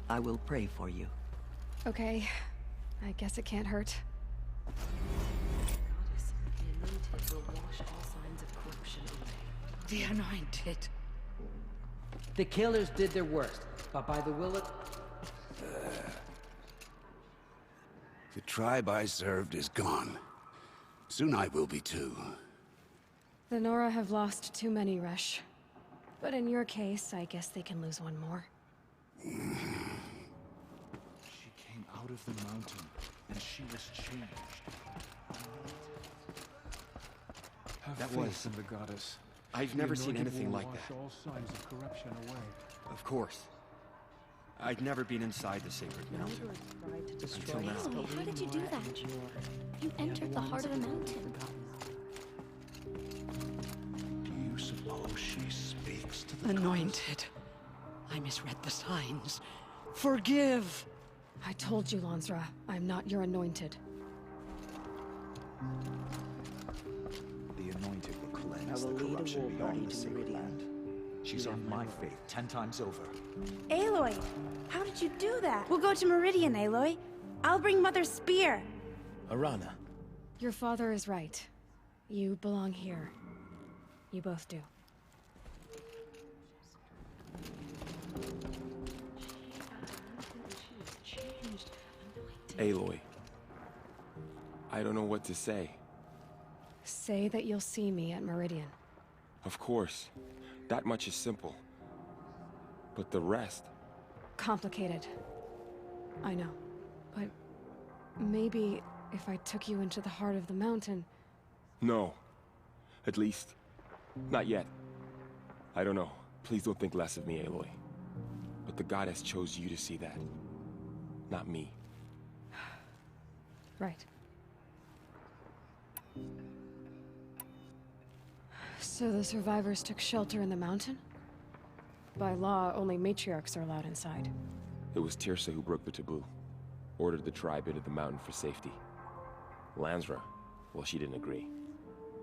I will pray for you. Okay, I guess it can't hurt. The Anointed. The killers did their worst, but by the will of... The tribe I served is gone. Soon I will be too. The Nora have lost too many, Resh. But in your case, I guess they can lose one more. She came out of the mountain, and she was changed. That was in the goddess. I've never seen anything like that. All signs of corruption away. Of course. I'd never been inside the sacred mountain. Until now. Aloy, how did you do that? You entered the heart of the mountain. Do you suppose she speaks to the Anointed. I misread the signs. Forgive! I told you, Lansra, I'm not your anointed. The anointed will cleanse the corruption beyond the sacred land. She's earned my faith 10 times over. Aloy, how did you do that? We'll go to Meridian, Aloy. I'll bring Mother's spear. Arana. Your father is right. You belong here. You both do. Aloy. I don't know what to say. Say that you'll see me at Meridian. Of course. That much is simple. But the rest... Complicated. I know. But maybe if I took you into the heart of the mountain... No. At least, not yet. I don't know. Please don't think less of me, Aloy. But the goddess chose you to see that. Not me. Right. So the survivors took shelter in the mountain? By law, only matriarchs are allowed inside. It was Teersa who broke the taboo. Ordered the tribe into the mountain for safety. Lansra, well, she didn't agree.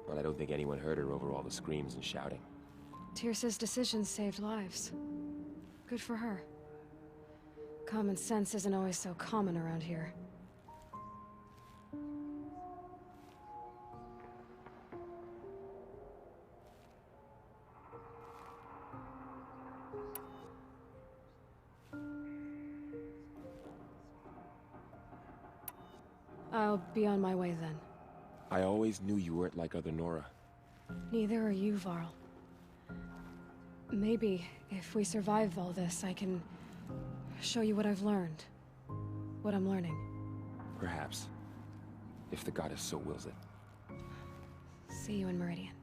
But I don't think anyone heard her over all the screams and shouting. Teersa's decision saved lives. Good for her. Common sense isn't always so common around here. I'll be on my way then. I always knew you weren't like other Nora. Neither are you, Varl. Maybe, if we survive all this, I can show you what I've learned. What I'm learning. Perhaps. If the goddess so wills it. See you in Meridian.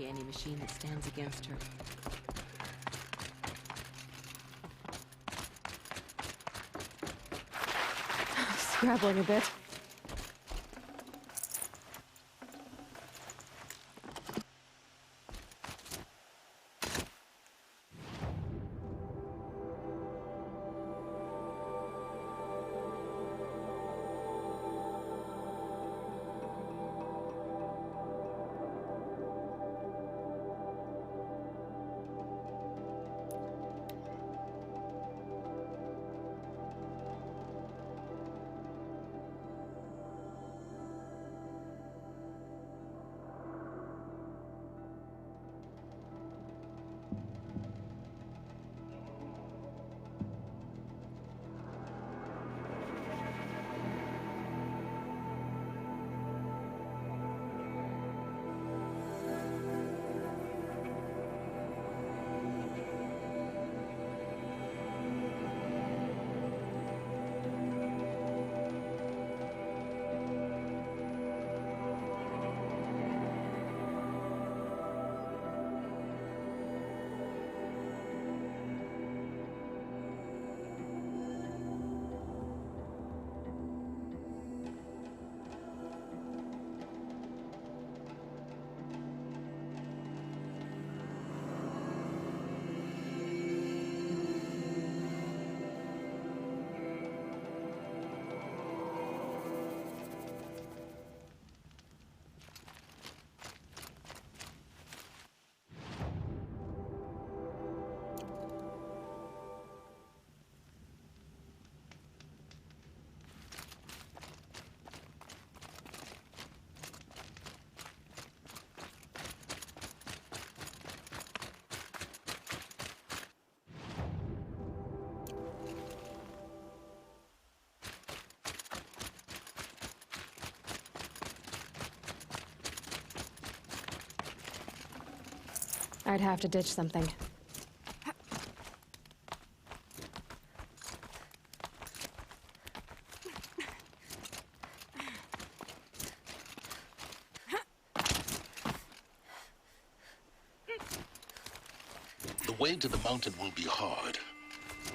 any machine that stands against her. Scrabbling a bit. I'd have to ditch something. The way to the mountain will be hard.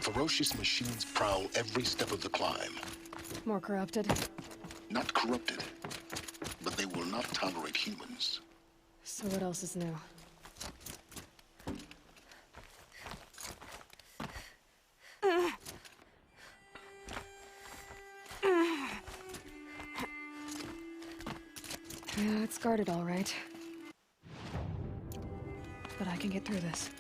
Ferocious machines prowl every step of the climb. More corrupted? Not corrupted, but they will not tolerate humans. So what else is new? Yeah, it's guarded all right. But I can get through this.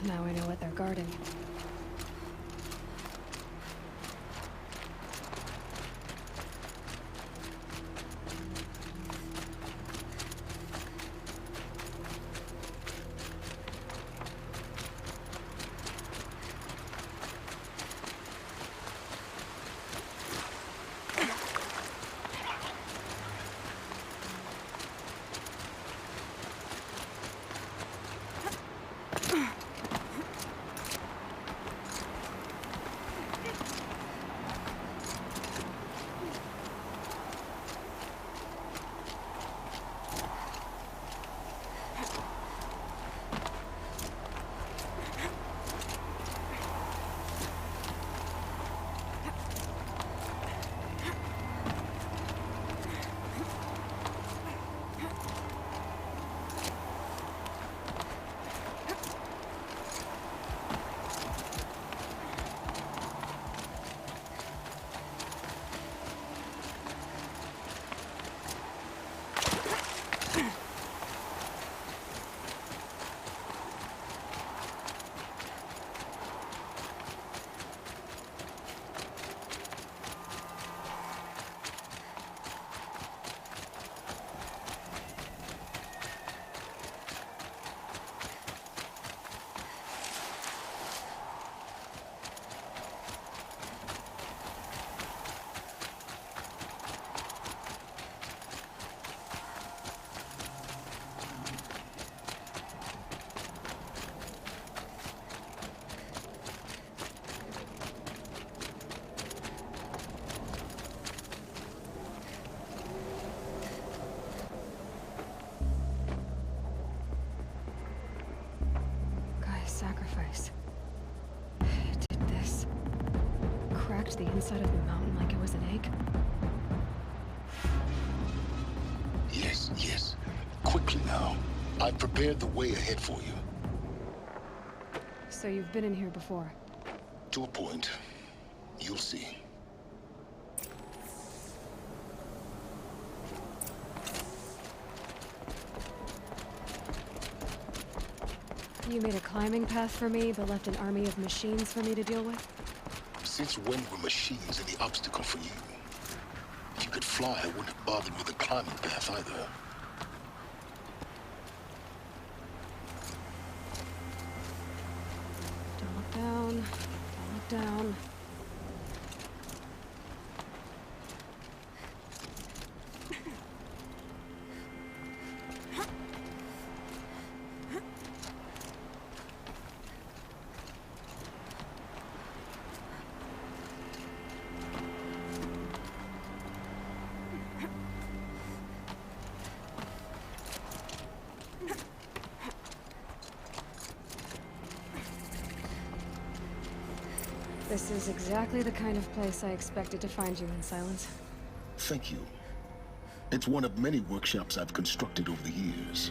Now I know what they're guarding. cracked the inside of the mountain like it was an egg? Yes, yes. Quickly now. I've prepared the way ahead for you. So you've been in here before? To a point. You'll see. You made a climbing path for me, but left an army of machines for me to deal with? Since when were machines any obstacle for you? If you could fly, I wouldn't have bothered with a climbing path either. Don't look down. Don't look down. This is exactly the kind of place I expected to find you in, Silence. Thank you. It's one of many workshops I've constructed over the years.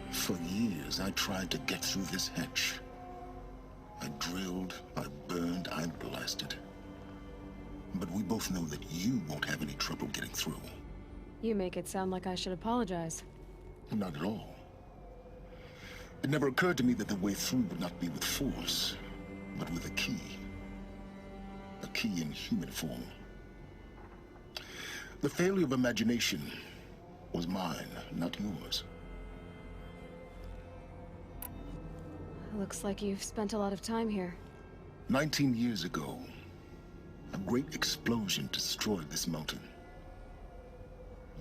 For years, I tried to get through this hatch. I drilled, I burned, I blasted. But we both know that you won't have any trouble getting through. You make it sound like I should apologize. Not at all. It never occurred to me that the way through would not be with force, but with a key. A key in human form. The failure of imagination was mine, not yours. Looks like you've spent a lot of time here. 19 years ago, a great explosion destroyed this mountain.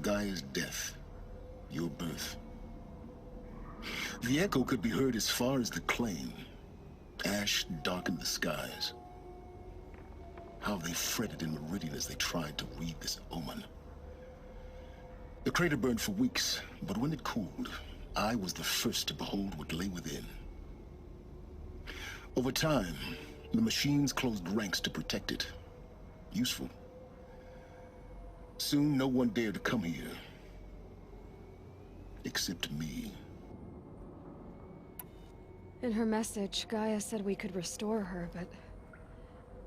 Gaia's death, your birth. The echo could be heard as far as the Claim. Ash darkened the skies. How they fretted in Meridian as they tried to read this omen. The crater burned for weeks, but when it cooled, I was the first to behold what lay within. Over time, the machines closed ranks to protect it. Useful. Soon, no one dared to come here. Except me. In her message, Gaia said we could restore her, but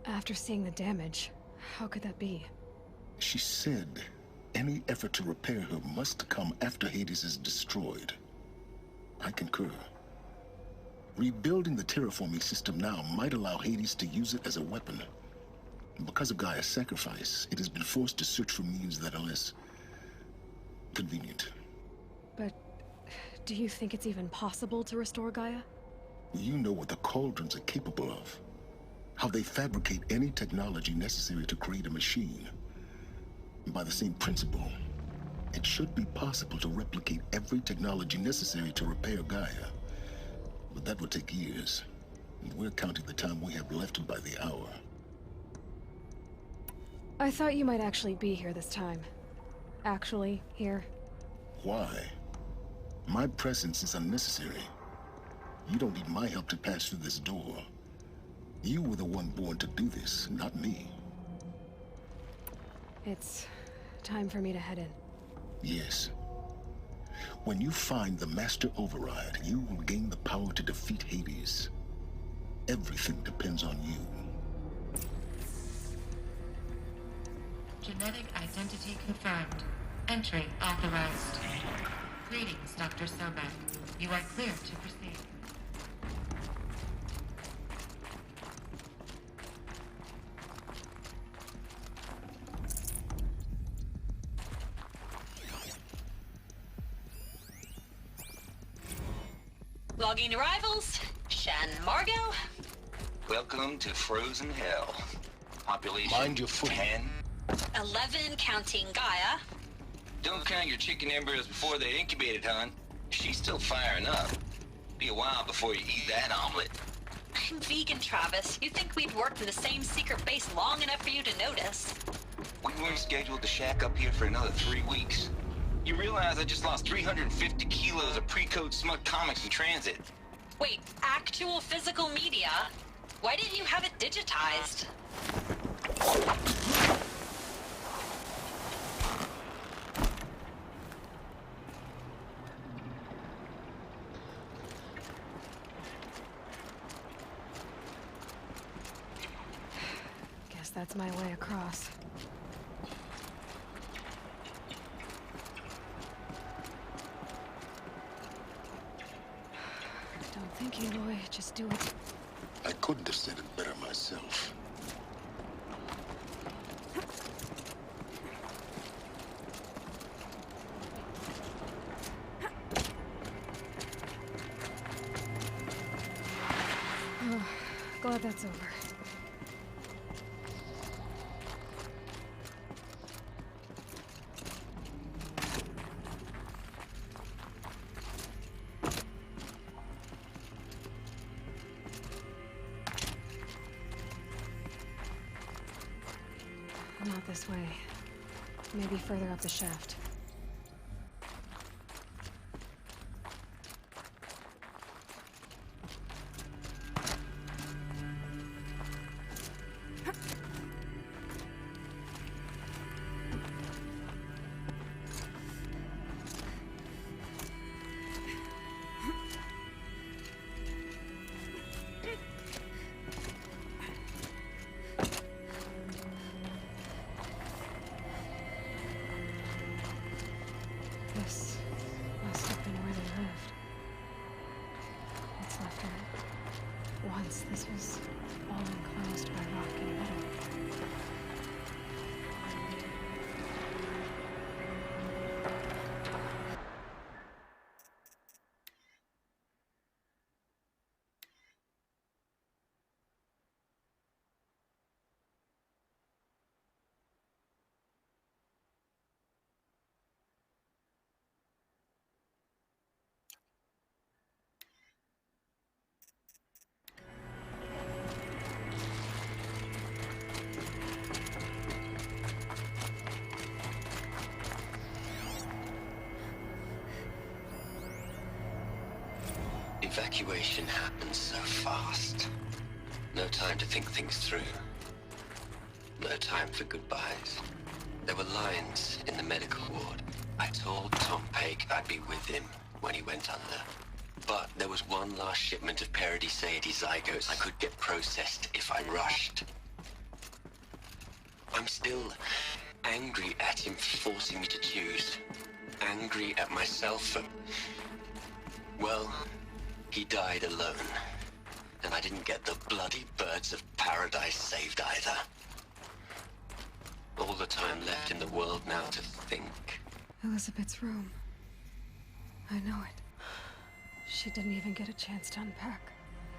after seeing the damage, how could that be? She said any effort to repair her must come after Hades is destroyed. I concur. Rebuilding the terraforming system now might allow Hades to use it as a weapon. Because of Gaia's sacrifice, it has been forced to search for means that are less convenient. But do you think it's even possible to restore Gaia? You know what the Cauldrons are capable of. How they fabricate any technology necessary to create a machine. By the same principle, it should be possible to replicate every technology necessary to repair Gaia. But that would take years. And we're counting the time we have left by the hour. I thought you might actually be here this time. Actually, here. Why? My presence is unnecessary. You don't need my help to pass through this door. You were the one born to do this, not me. It's time for me to head in. Yes. When you find the Master Override, you will gain the power to defeat Hades. Everything depends on you. Genetic identity confirmed. Entry authorized. Greetings, Dr. Sobek. You are clear to proceed. Logging arrivals. Shan Margot. Welcome to Frozen Hell. Population Mind your foot. 10. 11 counting Gaia. Don't count your chicken embryos before they're incubated, hon. She's still firing up. Be a while before you eat that omelet. I'm vegan, Travis. You think we've worked in the same secret base long enough for you to notice? We weren't scheduled to shack up here for another 3 weeks. You realize I just lost 350 kilos of pre-code smut comics in transit. Wait, actual physical media? Why didn't you have it digitized? Guess that's my way across. Don't think, Aloy. Just do it. I couldn't have said it better myself. Oh, glad that's over. Not this way. Maybe further up the shaft. This must have been where they lived. What's left of it? Once this was all enclosed by rock and metal. Evacuation happens so fast. No time to think things through. No time for goodbyes. There were lines in the medical ward. I told Tom Paik I'd be with him when he went under. But there was one last shipment of Paradis-Saidi zygotes I could get processed if I rushed. I'm still angry at him for forcing me to choose. Angry at myself for... well... he died alone, and I didn't get the bloody birds of paradise saved either. All the time left in the world now to think. Elizabeth's room. I know it. She didn't even get a chance to unpack.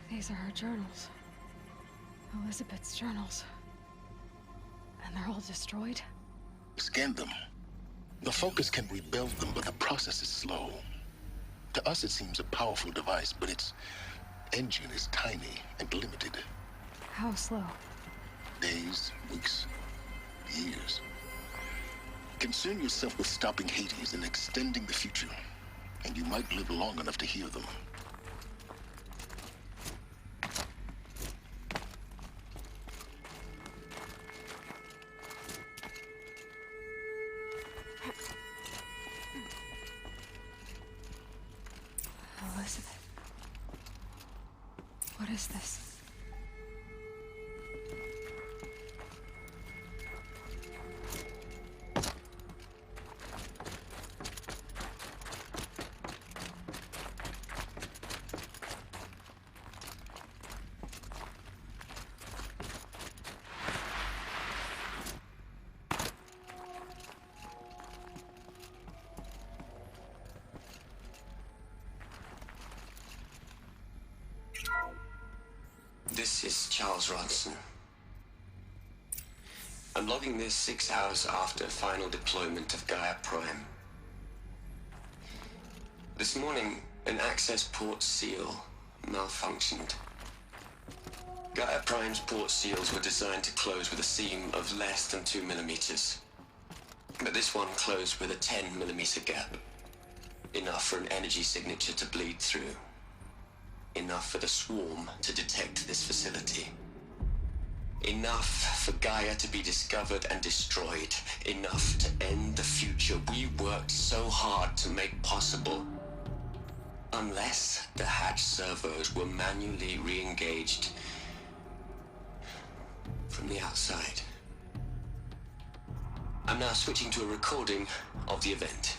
These are her journals. Elizabeth's journals. And they're all destroyed? Scan them. The Focus can rebuild them, but the process is slow. To us, it seems a powerful device, but its engine is tiny and limited. How slow? Days, weeks, years. Concern yourself with stopping Hades and extending the future, and you might live long enough to hear them. Elizabeth. What is this? This is Charles Ronson. I'm logging this 6 hours after final deployment of Gaia Prime. This morning, an access port seal malfunctioned. Gaia Prime's port seals were designed to close with a seam of less than 2 millimeters. But this one closed with a 10 millimeter gap. Enough for an energy signature to bleed through. Enough for the swarm to detect this facility. Enough for Gaia to be discovered and destroyed. Enough to end the future we worked so hard to make possible. Unless the hatch servos were manually re-engaged from the outside. I'm now switching to a recording of the event.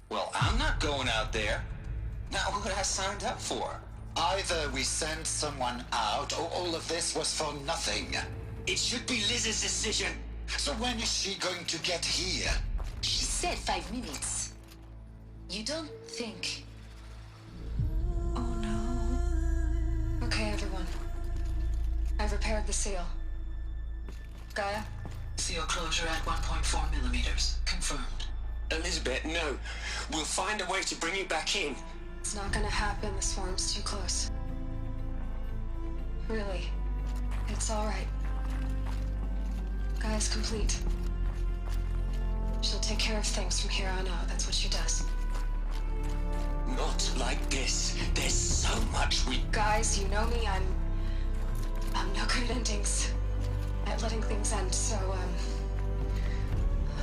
Well, I'm not going out there. Not what I signed up for. Either we send someone out, or all of this was for nothing. It should be Liz's decision. So when is she going to get here? She said 5 minutes. You don't think... Oh no. Okay, everyone. I've repaired the seal. Gaia? Seal closure at 1.4 millimeters. Confirmed. Elizabeth, no. We'll find a way to bring you back in. It's not gonna happen. The swarm's too close. Really. It's all right. Gaia's complete. She'll take care of things from here on out. That's what she does. Not like this. There's so much we... Guys, you know me. I'm no good at endings. At letting things end, so,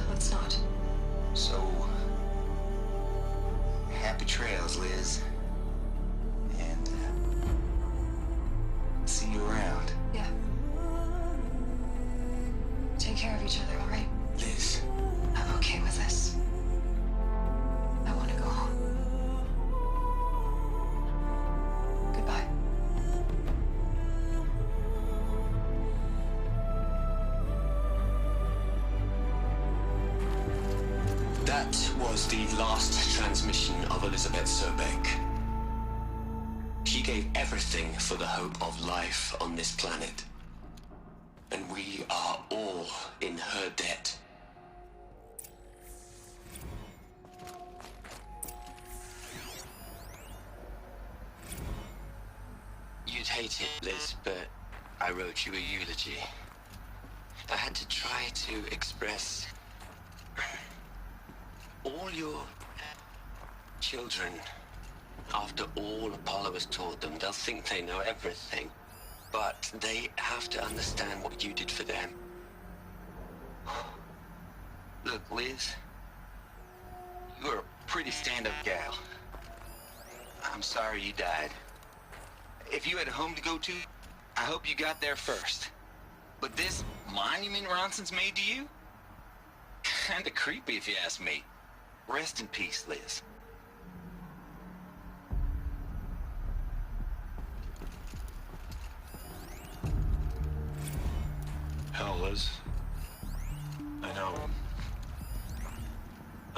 let's not. So... happy trails, Liz. And, see you around. Yeah. Take care of each other, all right? Liz. I'm okay with this. I want to go home. Goodbye. That was the last transmission of Elizabeth Sobeck. She gave everything for the hope of life on this planet. And we are all in her debt. You'd hate it, Liz, but I wrote you a eulogy. I had to try to express all your children. After all Apollo has taught them, they'll think they know everything. But they have to understand what you did for them. Look, Liz, you're a pretty stand-up gal. I'm sorry you died. If you had a home to go to, I hope you got there first. But this monument Ronson's made to you? Kinda creepy if you ask me. Rest in peace, Liz. Hell, Liz. I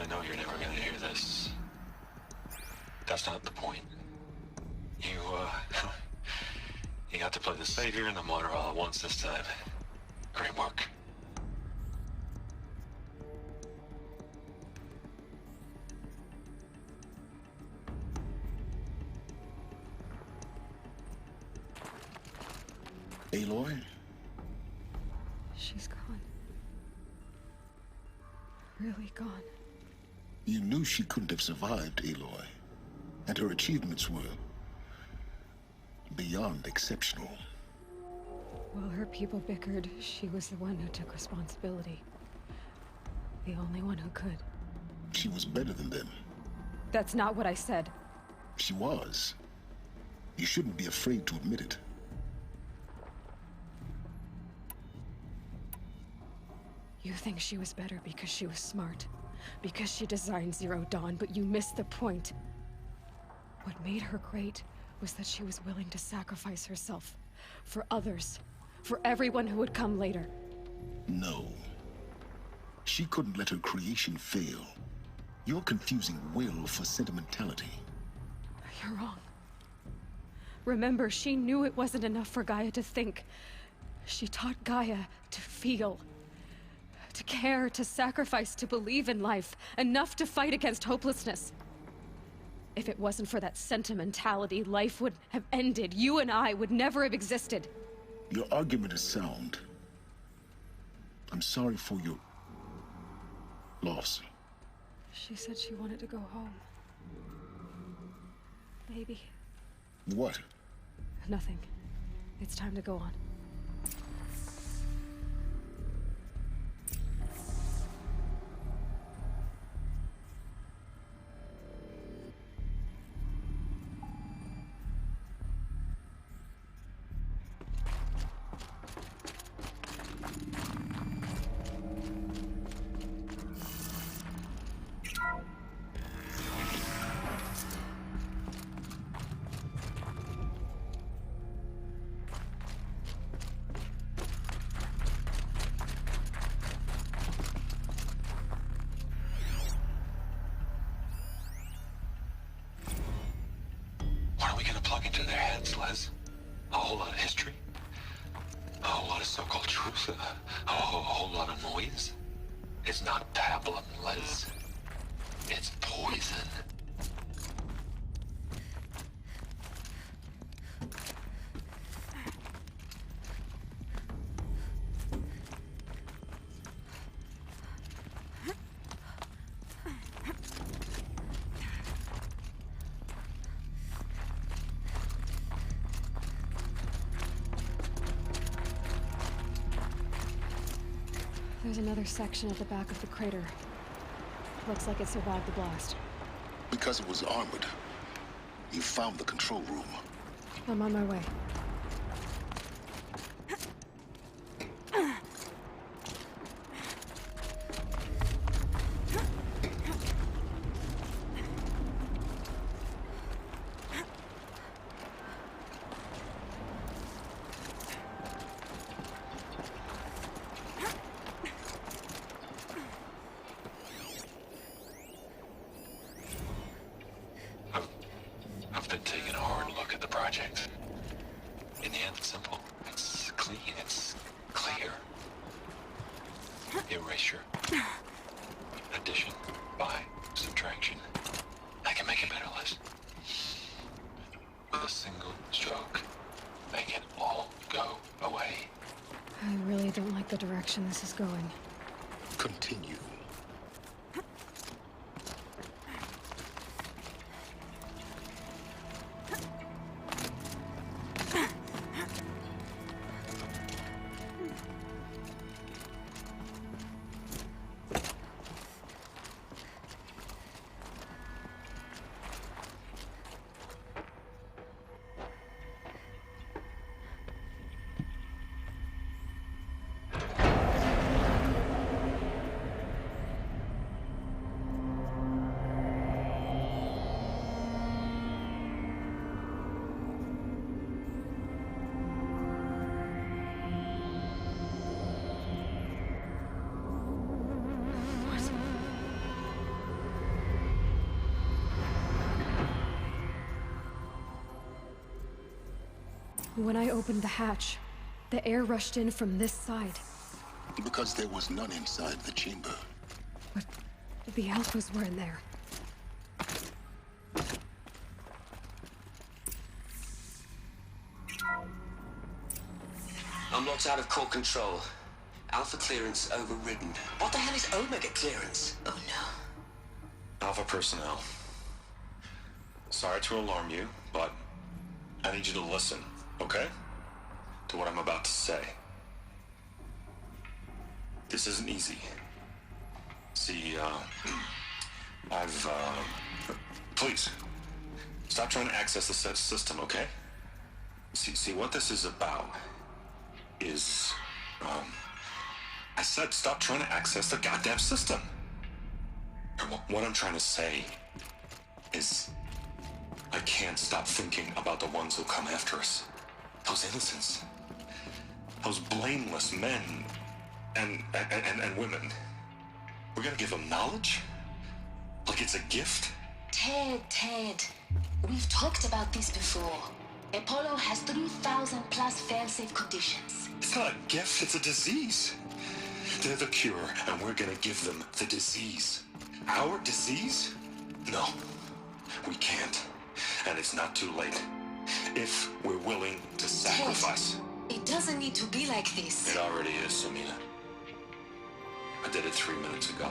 know you're never gonna hear this. That's not the point. You, you got to play the Savior and the Martyr all at once this time. Great work. Aloy? She's gone. Really gone. You knew she couldn't have survived, Aloy. And her achievements were beyond exceptional. While her people bickered, she was the one who took responsibility. The only one who could. She was better than them. That's not what I said. She was. You shouldn't be afraid to admit it. You think she was better because she was smart, because she designed Zero Dawn, but you missed the point. What made her great was that she was willing to sacrifice herself for others, for everyone who would come later. No. She couldn't let her creation fail. You're confusing will for sentimentality. You're wrong. Remember, she knew it wasn't enough for Gaia to think. She taught Gaia to feel. To care, to sacrifice, to believe in life, enough to fight against hopelessness. If it wasn't for that sentimentality, life would have ended. You and I would never have existed. Your argument is sound. I'm sorry for your loss. She said she wanted to go home. Maybe What? Nothing. It's time to go on. What are we gonna plug into their heads, Les? A whole lot of history? A whole lot of so-called truth? A whole lot of noise? It's not pablum, Les. It's poison. There's another section at the back of the crater. Looks like it survived the blast. Because it was armored. You found the control room. I'm on my way. I've been taking a hard look at the project. In the end, it's simple. It's clean. It's clear. Erasure. Addition. By. Subtraction. I can make it better, Les. With a single stroke. Make it all go away. I really don't like the direction this is going. Continue. When I opened the hatch, the air rushed in from this side. Because there was none inside the chamber. But the Alphas were in there. Unlocked out of core control. Alpha clearance overridden. What the hell is Omega clearance? Oh no. Alpha personnel. Sorry to alarm you, but I need you to listen, okay? To what I'm about to say. This isn't easy. See, please, stop trying to access the system, okay? See, what this is about is, I said stop trying to access the goddamn system. What I'm trying to say is, I can't stop thinking about the ones who come after us. Those innocents. Those blameless men and women. We're gonna give them knowledge? Like it's a gift? Ted. We've talked about this before. Apollo has 3,000 plus fail-safe conditions. It's not a gift, it's a disease. They're the cure, and we're gonna give them the disease. Our disease? No, we can't. And it's not too late. If we're willing to sacrifice. Ted, it doesn't need to be like this. It already is, Samina. I did it 3 minutes ago.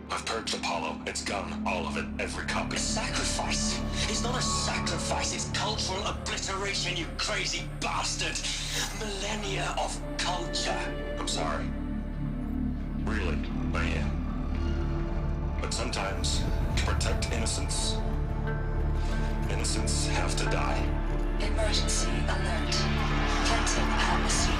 I've purged Apollo. It's gone. All of it. Every copy. Sacrifice? It's not a sacrifice, it's cultural obliteration, you crazy bastard! Millennia of culture. I'm sorry. Really, I am. But sometimes, to protect innocence, innocents have to die. Emergency alert. Venting atmosphere.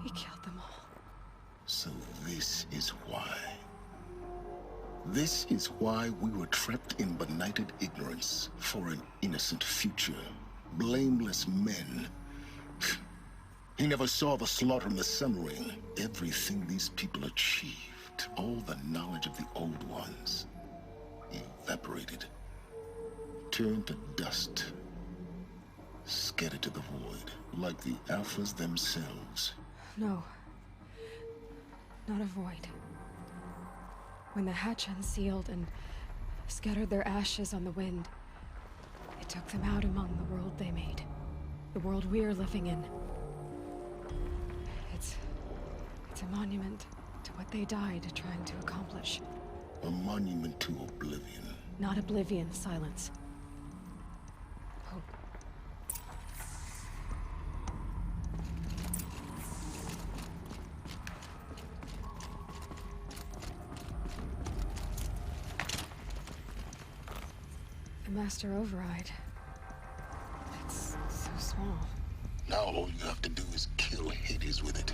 He killed them all. So this is why. This is why we were trapped in benighted ignorance for an innocent future. Blameless men. He never saw the slaughter in the Sun Ring. Everything these people achieved, all the knowledge of the old ones, evaporated, turned to dust, scattered to the void, like the Alphas themselves. No. Not a void. When the hatch unsealed and scattered their ashes on the wind, it took them out among the world they made. The world we're living in. It's a monument to what they died trying to accomplish. A monument to oblivion. Not oblivion, Silence. Hope. The Master Override. It's so small. Now all you have to do is kill Hades with it.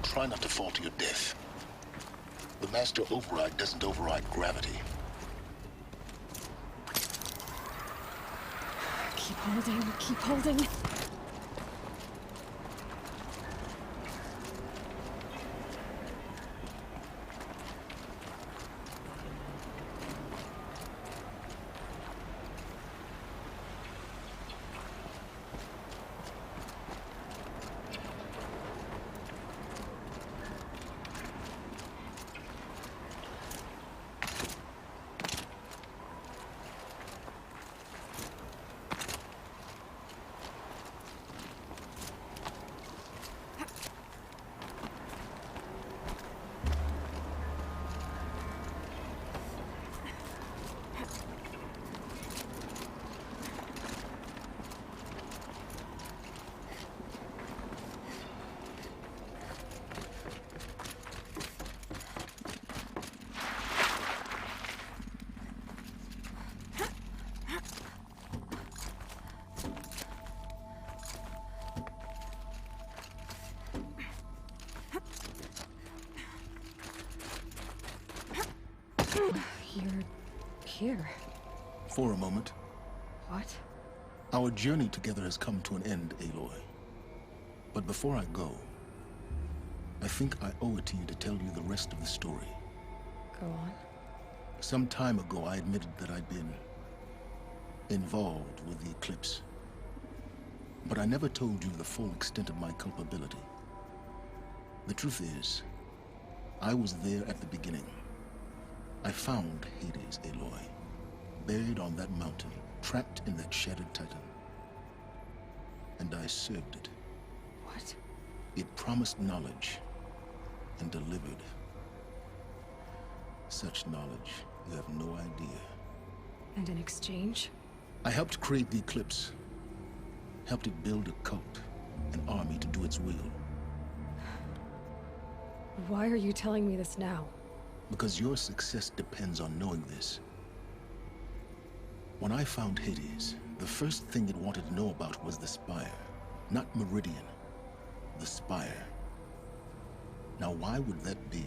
Try not to fall to your death. The Master Override doesn't override gravity. Keep holding, keep holding. You're here. For a moment. What? Our journey together has come to an end, Aloy. But before I go, I think I owe it to you to tell you the rest of the story. Go on. Some time ago, I admitted that I'd been involved with the Eclipse. But I never told you the full extent of my culpability. The truth is, I was there at the beginning. I found Hades, Aloy, buried on that mountain, trapped in that shattered titan. And I served it. What? It promised knowledge and delivered. Such knowledge, you have no idea. And in exchange? I helped create the Eclipse. Helped it build a cult, an army to do its will. Why are you telling me this now? Because your success depends on knowing this. When I found Hades, the first thing it wanted to know about was the Spire. Not Meridian. The Spire. Now why would that be?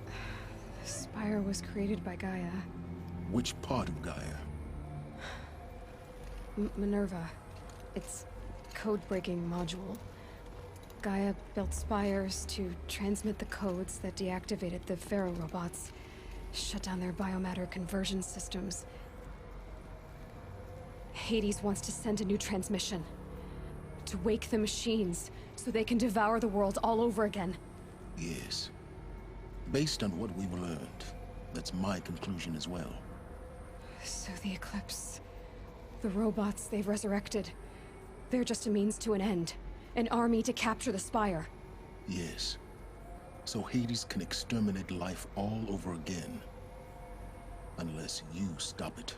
The Spire was created by Gaia. Which part of Gaia? Minerva. Its code-breaking module. Gaia built spires to transmit the codes that deactivated the Pharaoh robots, shut down their biomatter conversion systems. Hades wants to send a new transmission. To wake the machines, so they can devour the world all over again. Yes. Based on what we've learned, that's my conclusion as well. So the Eclipse... the robots they've resurrected... they're just a means to an end. An army to capture the Spire. Yes. So Hades can exterminate life all over again. Unless you stop it.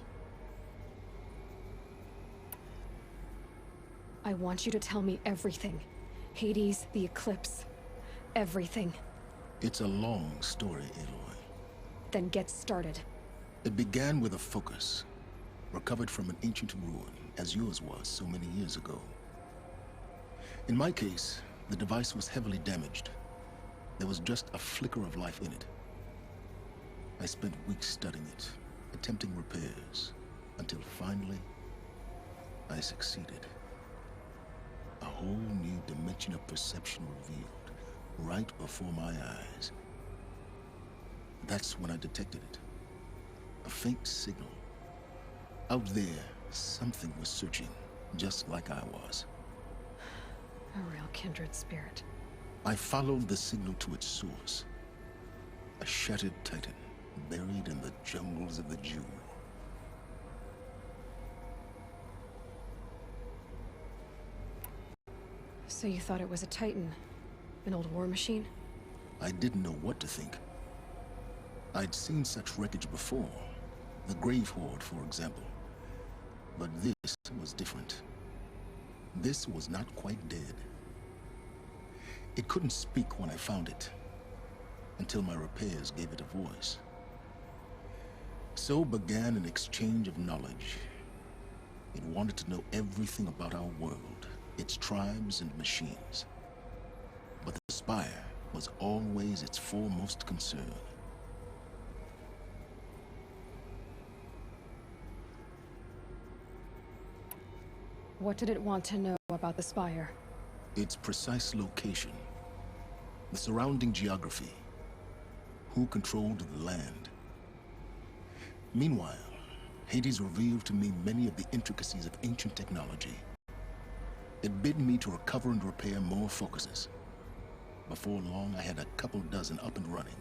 I want you to tell me everything. Hades, the Eclipse. Everything. It's a long story, Aloy. Then get started. It began with a focus. Recovered from an ancient ruin, as yours was so many years ago. In my case, the device was heavily damaged. There was just a flicker of life in it. I spent weeks studying it, attempting repairs, until finally, I succeeded. A whole new dimension of perception revealed, right before my eyes. That's when I detected it. A faint signal. Out there, something was searching, just like I was. A real kindred spirit. I followed the signal to its source. A shattered titan, buried in the jungles of the Jewel. So you thought it was a Titan? An old war machine? I didn't know what to think. I'd seen such wreckage before. The Grave Horde, for example. But this was different. This was not quite dead. It couldn't speak when I found it, until my repairs gave it a voice. So began an exchange of knowledge. It wanted to know everything about our world, its tribes and machines. But the Spire was always its foremost concern. What did it want to know about the Spire? Its precise location, the surrounding geography, who controlled the land. Meanwhile, Hades revealed to me many of the intricacies of ancient technology. It bid me to recover and repair more focuses. Before long, I had a couple dozen up and running.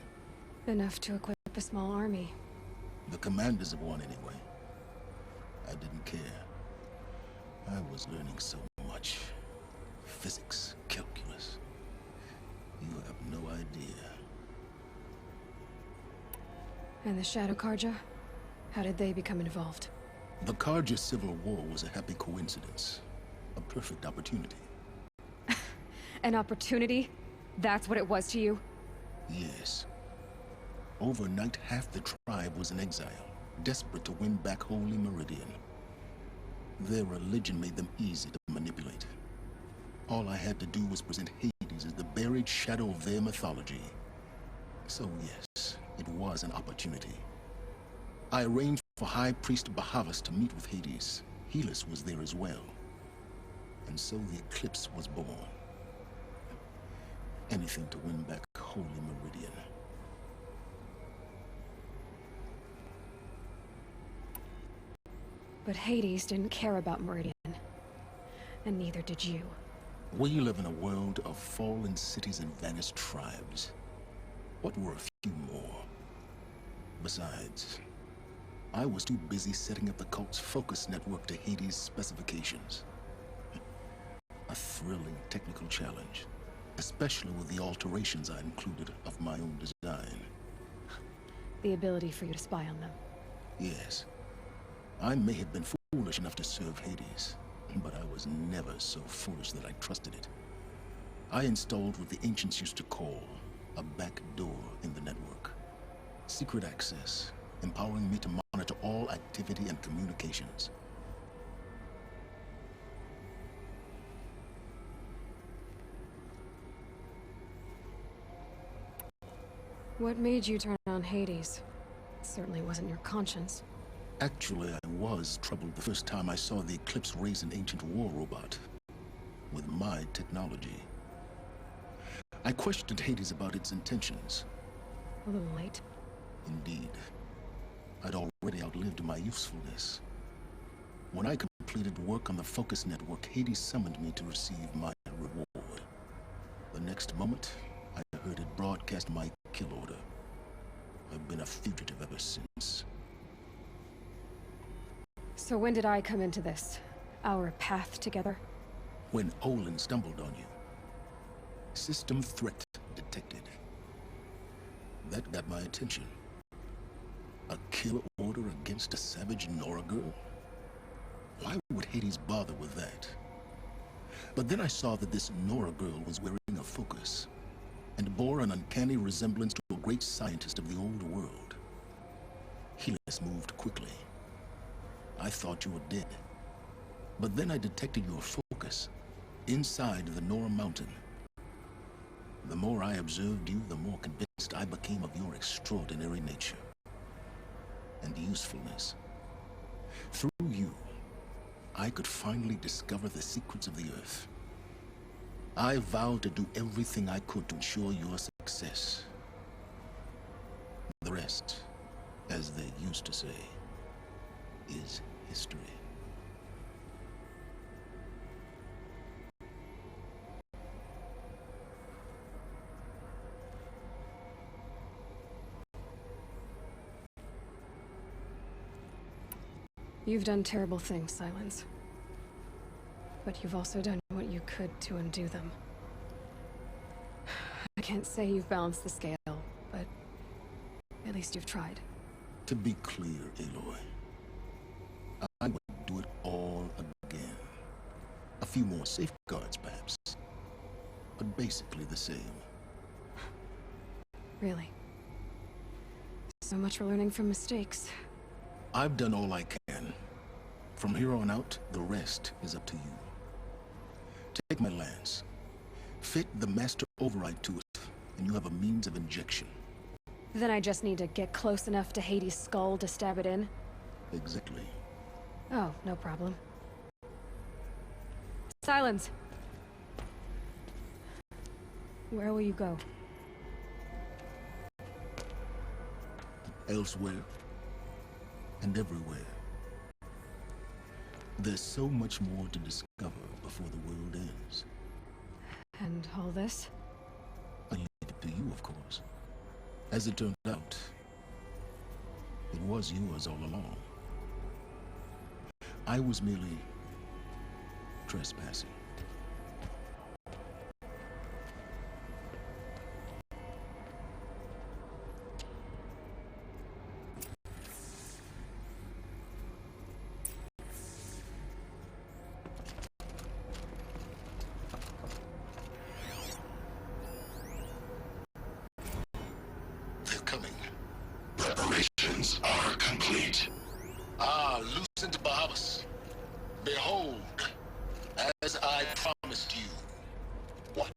Enough to equip a small army. The commanders of one, anyway. I didn't care. I was learning so much. Physics, calculus. You have no idea. And the Shadow Carja? How did they become involved? The Carja Civil War was a happy coincidence. A perfect opportunity. An opportunity? That's what it was to you? Yes. Overnight, half the tribe was in exile, desperate to win back Holy Meridian. Their religion made them easy to manipulate. All I had to do was present Hades as the buried shadow of their mythology. So yes, it was an opportunity. I arranged for High Priest Bahavas to meet with Hades. Helis was there as well. And so the Eclipse was born. Anything to win back Holy Meridian. But Hades didn't care about Meridian. And neither did you. We live in a world of fallen cities and vanished tribes. What were a few more? Besides, I was too busy setting up the cult's focus network to Hades' specifications. A thrilling technical challenge, especially with the alterations I included of my own design. The ability for you to spy on them. Yes. I may have been foolish enough to serve Hades, but I was never so foolish that I trusted it. I installed what the ancients used to call a back door in the network. Secret access, empowering me to monitor all activity and communications. What made you turn on Hades? It certainly wasn't your conscience. Actually, I was troubled the first time I saw the Eclipse raise an ancient war robot with my technology. I questioned Hades about its intentions. A little late. Indeed. I'd already outlived my usefulness. When I completed work on the Focus Network, Hades summoned me to receive my reward. The next moment, I heard it broadcast my kill order. I've been a fugitive ever since. So when did I come into this? Our path together? When Olin stumbled on you. System threat detected. That got my attention. A kill order against a savage Nora girl? Why would Hades bother with that? But then I saw that this Nora girl was wearing a focus, and bore an uncanny resemblance to a great scientist of the old world. Helios moved quickly. I thought you were dead. But then I detected your focus inside the Nora mountain. The more I observed you, the more convinced I became of your extraordinary nature and usefulness. Through you, I could finally discover the secrets of the Earth. I vowed to do everything I could to ensure your success. The rest, as they used to say, is history. You've done terrible things, Silence. But you've also done what you could to undo them. I can't say you've balanced the scale, but at least you've tried. To be clear, Aloy, I would do it all again. A few more safeguards, perhaps, but basically the same. Really? So much for learning from mistakes. I've done all I can. From here on out, the rest is up to you. Take my lance. Fit the master override to it, and you have a means of injection. Then I just need to get close enough to Hades' skull to stab it in? Exactly. Oh, no problem. Silence! Where will you go? Elsewhere. And everywhere. There's so much more to discover before the world ends. And all this? I leave it to you, of course. As it turned out, it was yours all along. I was merely trespassing. Preparations are complete. Lucent Bahavas, behold, as I promised you. What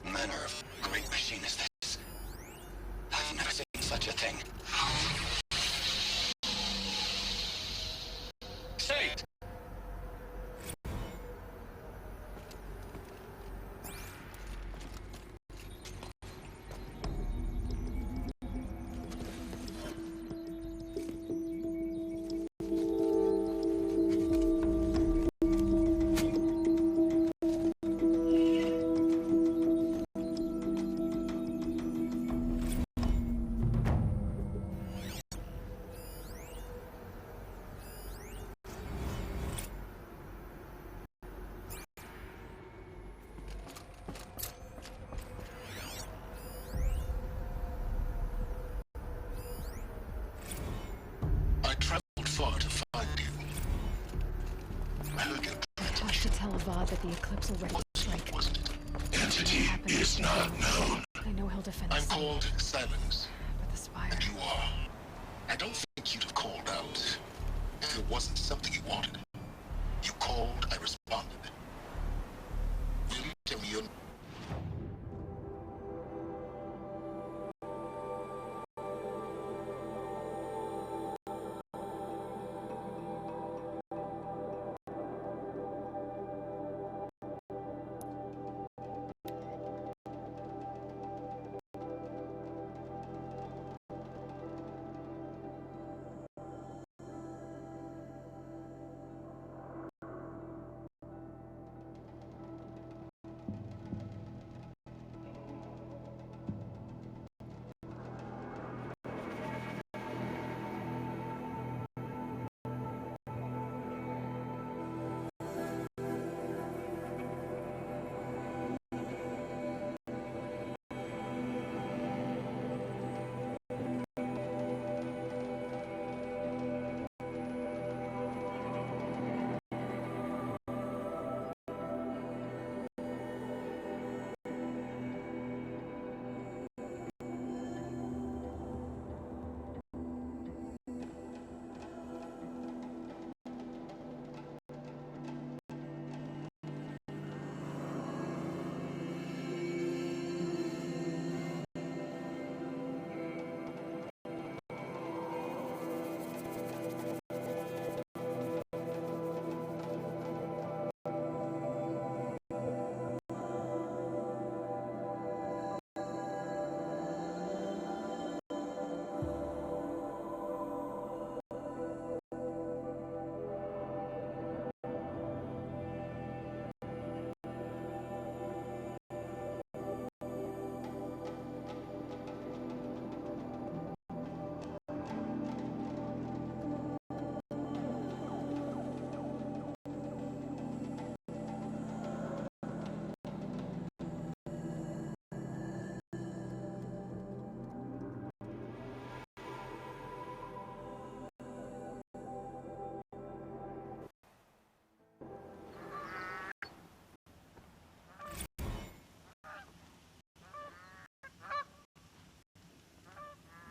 manner of great machine is this? I've never seen such a thing. Say it! Far to find you. I heard you. I should tell Avad that the Eclipse will ready to strike. Entity He is not known. I know he'll defend I'm us. called Silence. But the Spire. And you are. I don't think you'd have called out if it wasn't something you wanted. You called, I responded. Will you tell me your...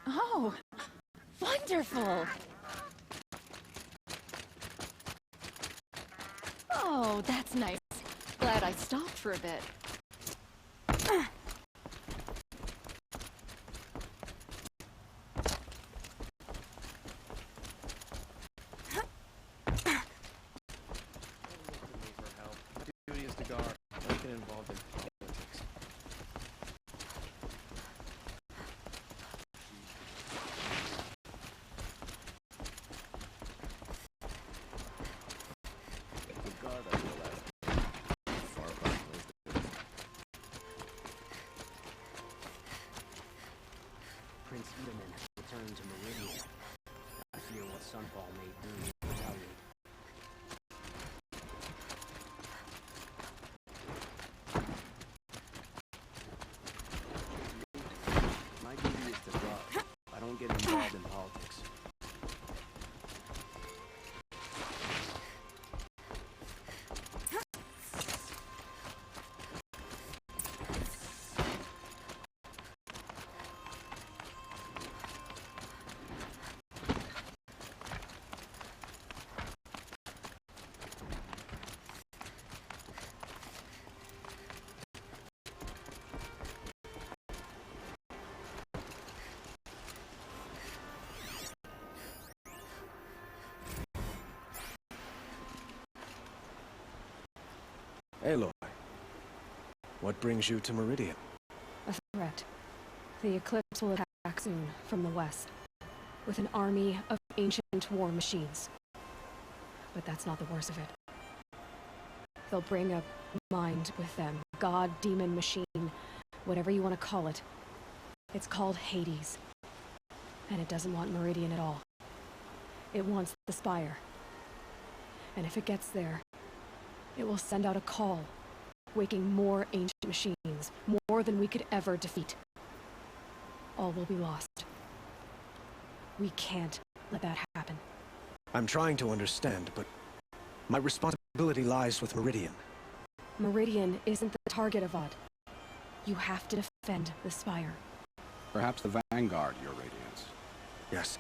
Oh, wonderful! Oh, that's nice. Glad I stopped for a bit. Duty is to guard. Don't get involved in politics. The guard I feel like far apart from those days. Prince Itamen has returned to Meridian. I fear what Sunfall may do to the battalion. My duty is to guard. I don't get involved in politics. Aloy, what brings you to Meridian? A threat. The Eclipse will attack soon from the west, with an army of ancient war machines. But that's not the worst of it. They'll bring a mind with them. God, demon, machine, whatever you want to call it. It's called Hades. And it doesn't want Meridian at all. It wants the Spire. And if it gets there, it will send out a call, waking more ancient machines, more than we could ever defeat. All will be lost. We can't let that happen. I'm trying to understand, but my responsibility lies with Meridian. Meridian isn't the target of Odd. You have to defend the Spire. Perhaps the Vanguard, Your Radiance. Yes.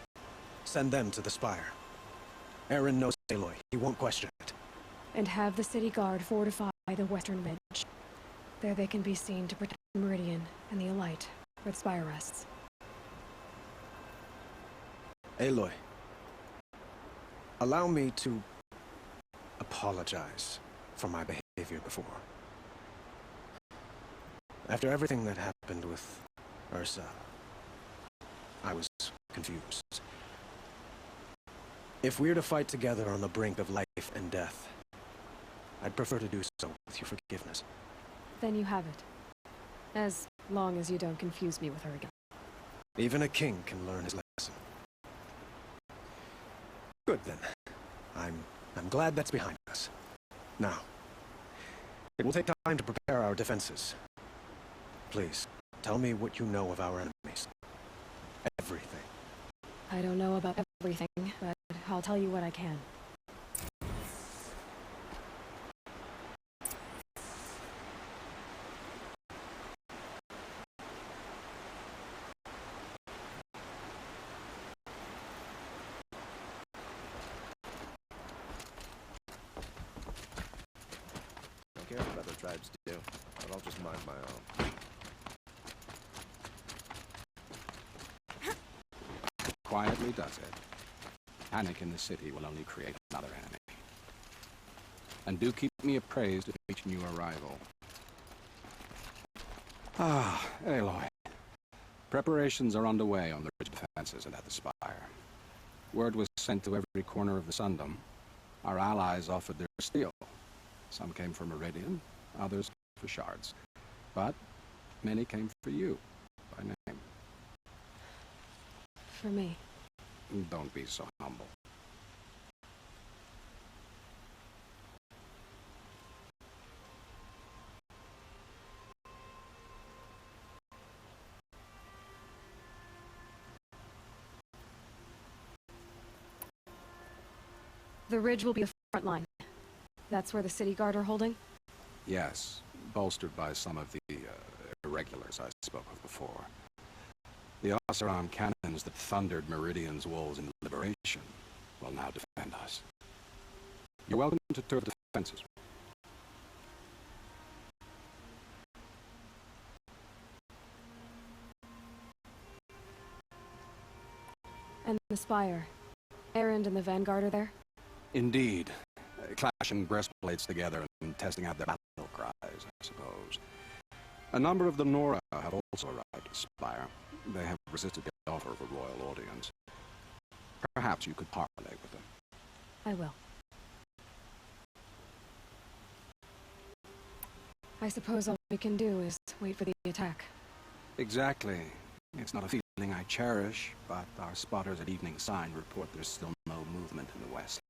Send them to the Spire. Aaron knows Aloy. He won't question it. And have the city guard fortify the western ridge. There they can be seen to protect Meridian and the Elite, where the Spire rests. Aloy, allow me to apologize for my behavior before. After everything that happened with Ursa, I was confused. If we're to fight together on the brink of life and death, I'd prefer to do so with your forgiveness. Then you have it. As long as you don't confuse me with her again. Even a king can learn his lesson. Good then. I'm glad that's behind us. Now, it will take time to prepare our defenses. Please, tell me what you know of our enemies. Everything. I don't know about everything, but I'll tell you what I can. Don't care what other tribes do, but I'll just mind my own. Quietly does it. Panic in the city will only create another enemy. And do keep me appraised of each new arrival. Ah, Aloy. Preparations are underway on the ridge defenses and at the Spire. Word was sent to every corner of the Sundom. Our allies offered their steel. Some came for Meridian, others for shards. But many came for you, by name. For me. Don't be so humble. The ridge will be the front line. That's where the city guard are holding? Yes, bolstered by some of the irregulars I spoke of before. The Oseram cannons that thundered Meridian's walls in liberation will now defend us. You're welcome to tour the defenses. And the Spire. Erend and the Vanguard are there? Indeed. Clashing breastplates together and testing out their battle cries, I suppose. A number of the Nora have also arrived at Spire. They have resisted the offer of a royal audience. Perhaps you could parley with them. I will. I suppose all we can do is wait for the attack. Exactly. It's not a feeling I cherish, but our spotters at Evening Sign report there's still no movement in the west.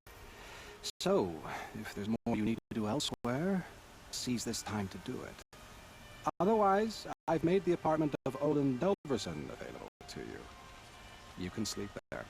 So, if there's more you need to do elsewhere, seize this time to do it. Otherwise, I've made the apartment of Odin Delverson available to you. You can sleep there.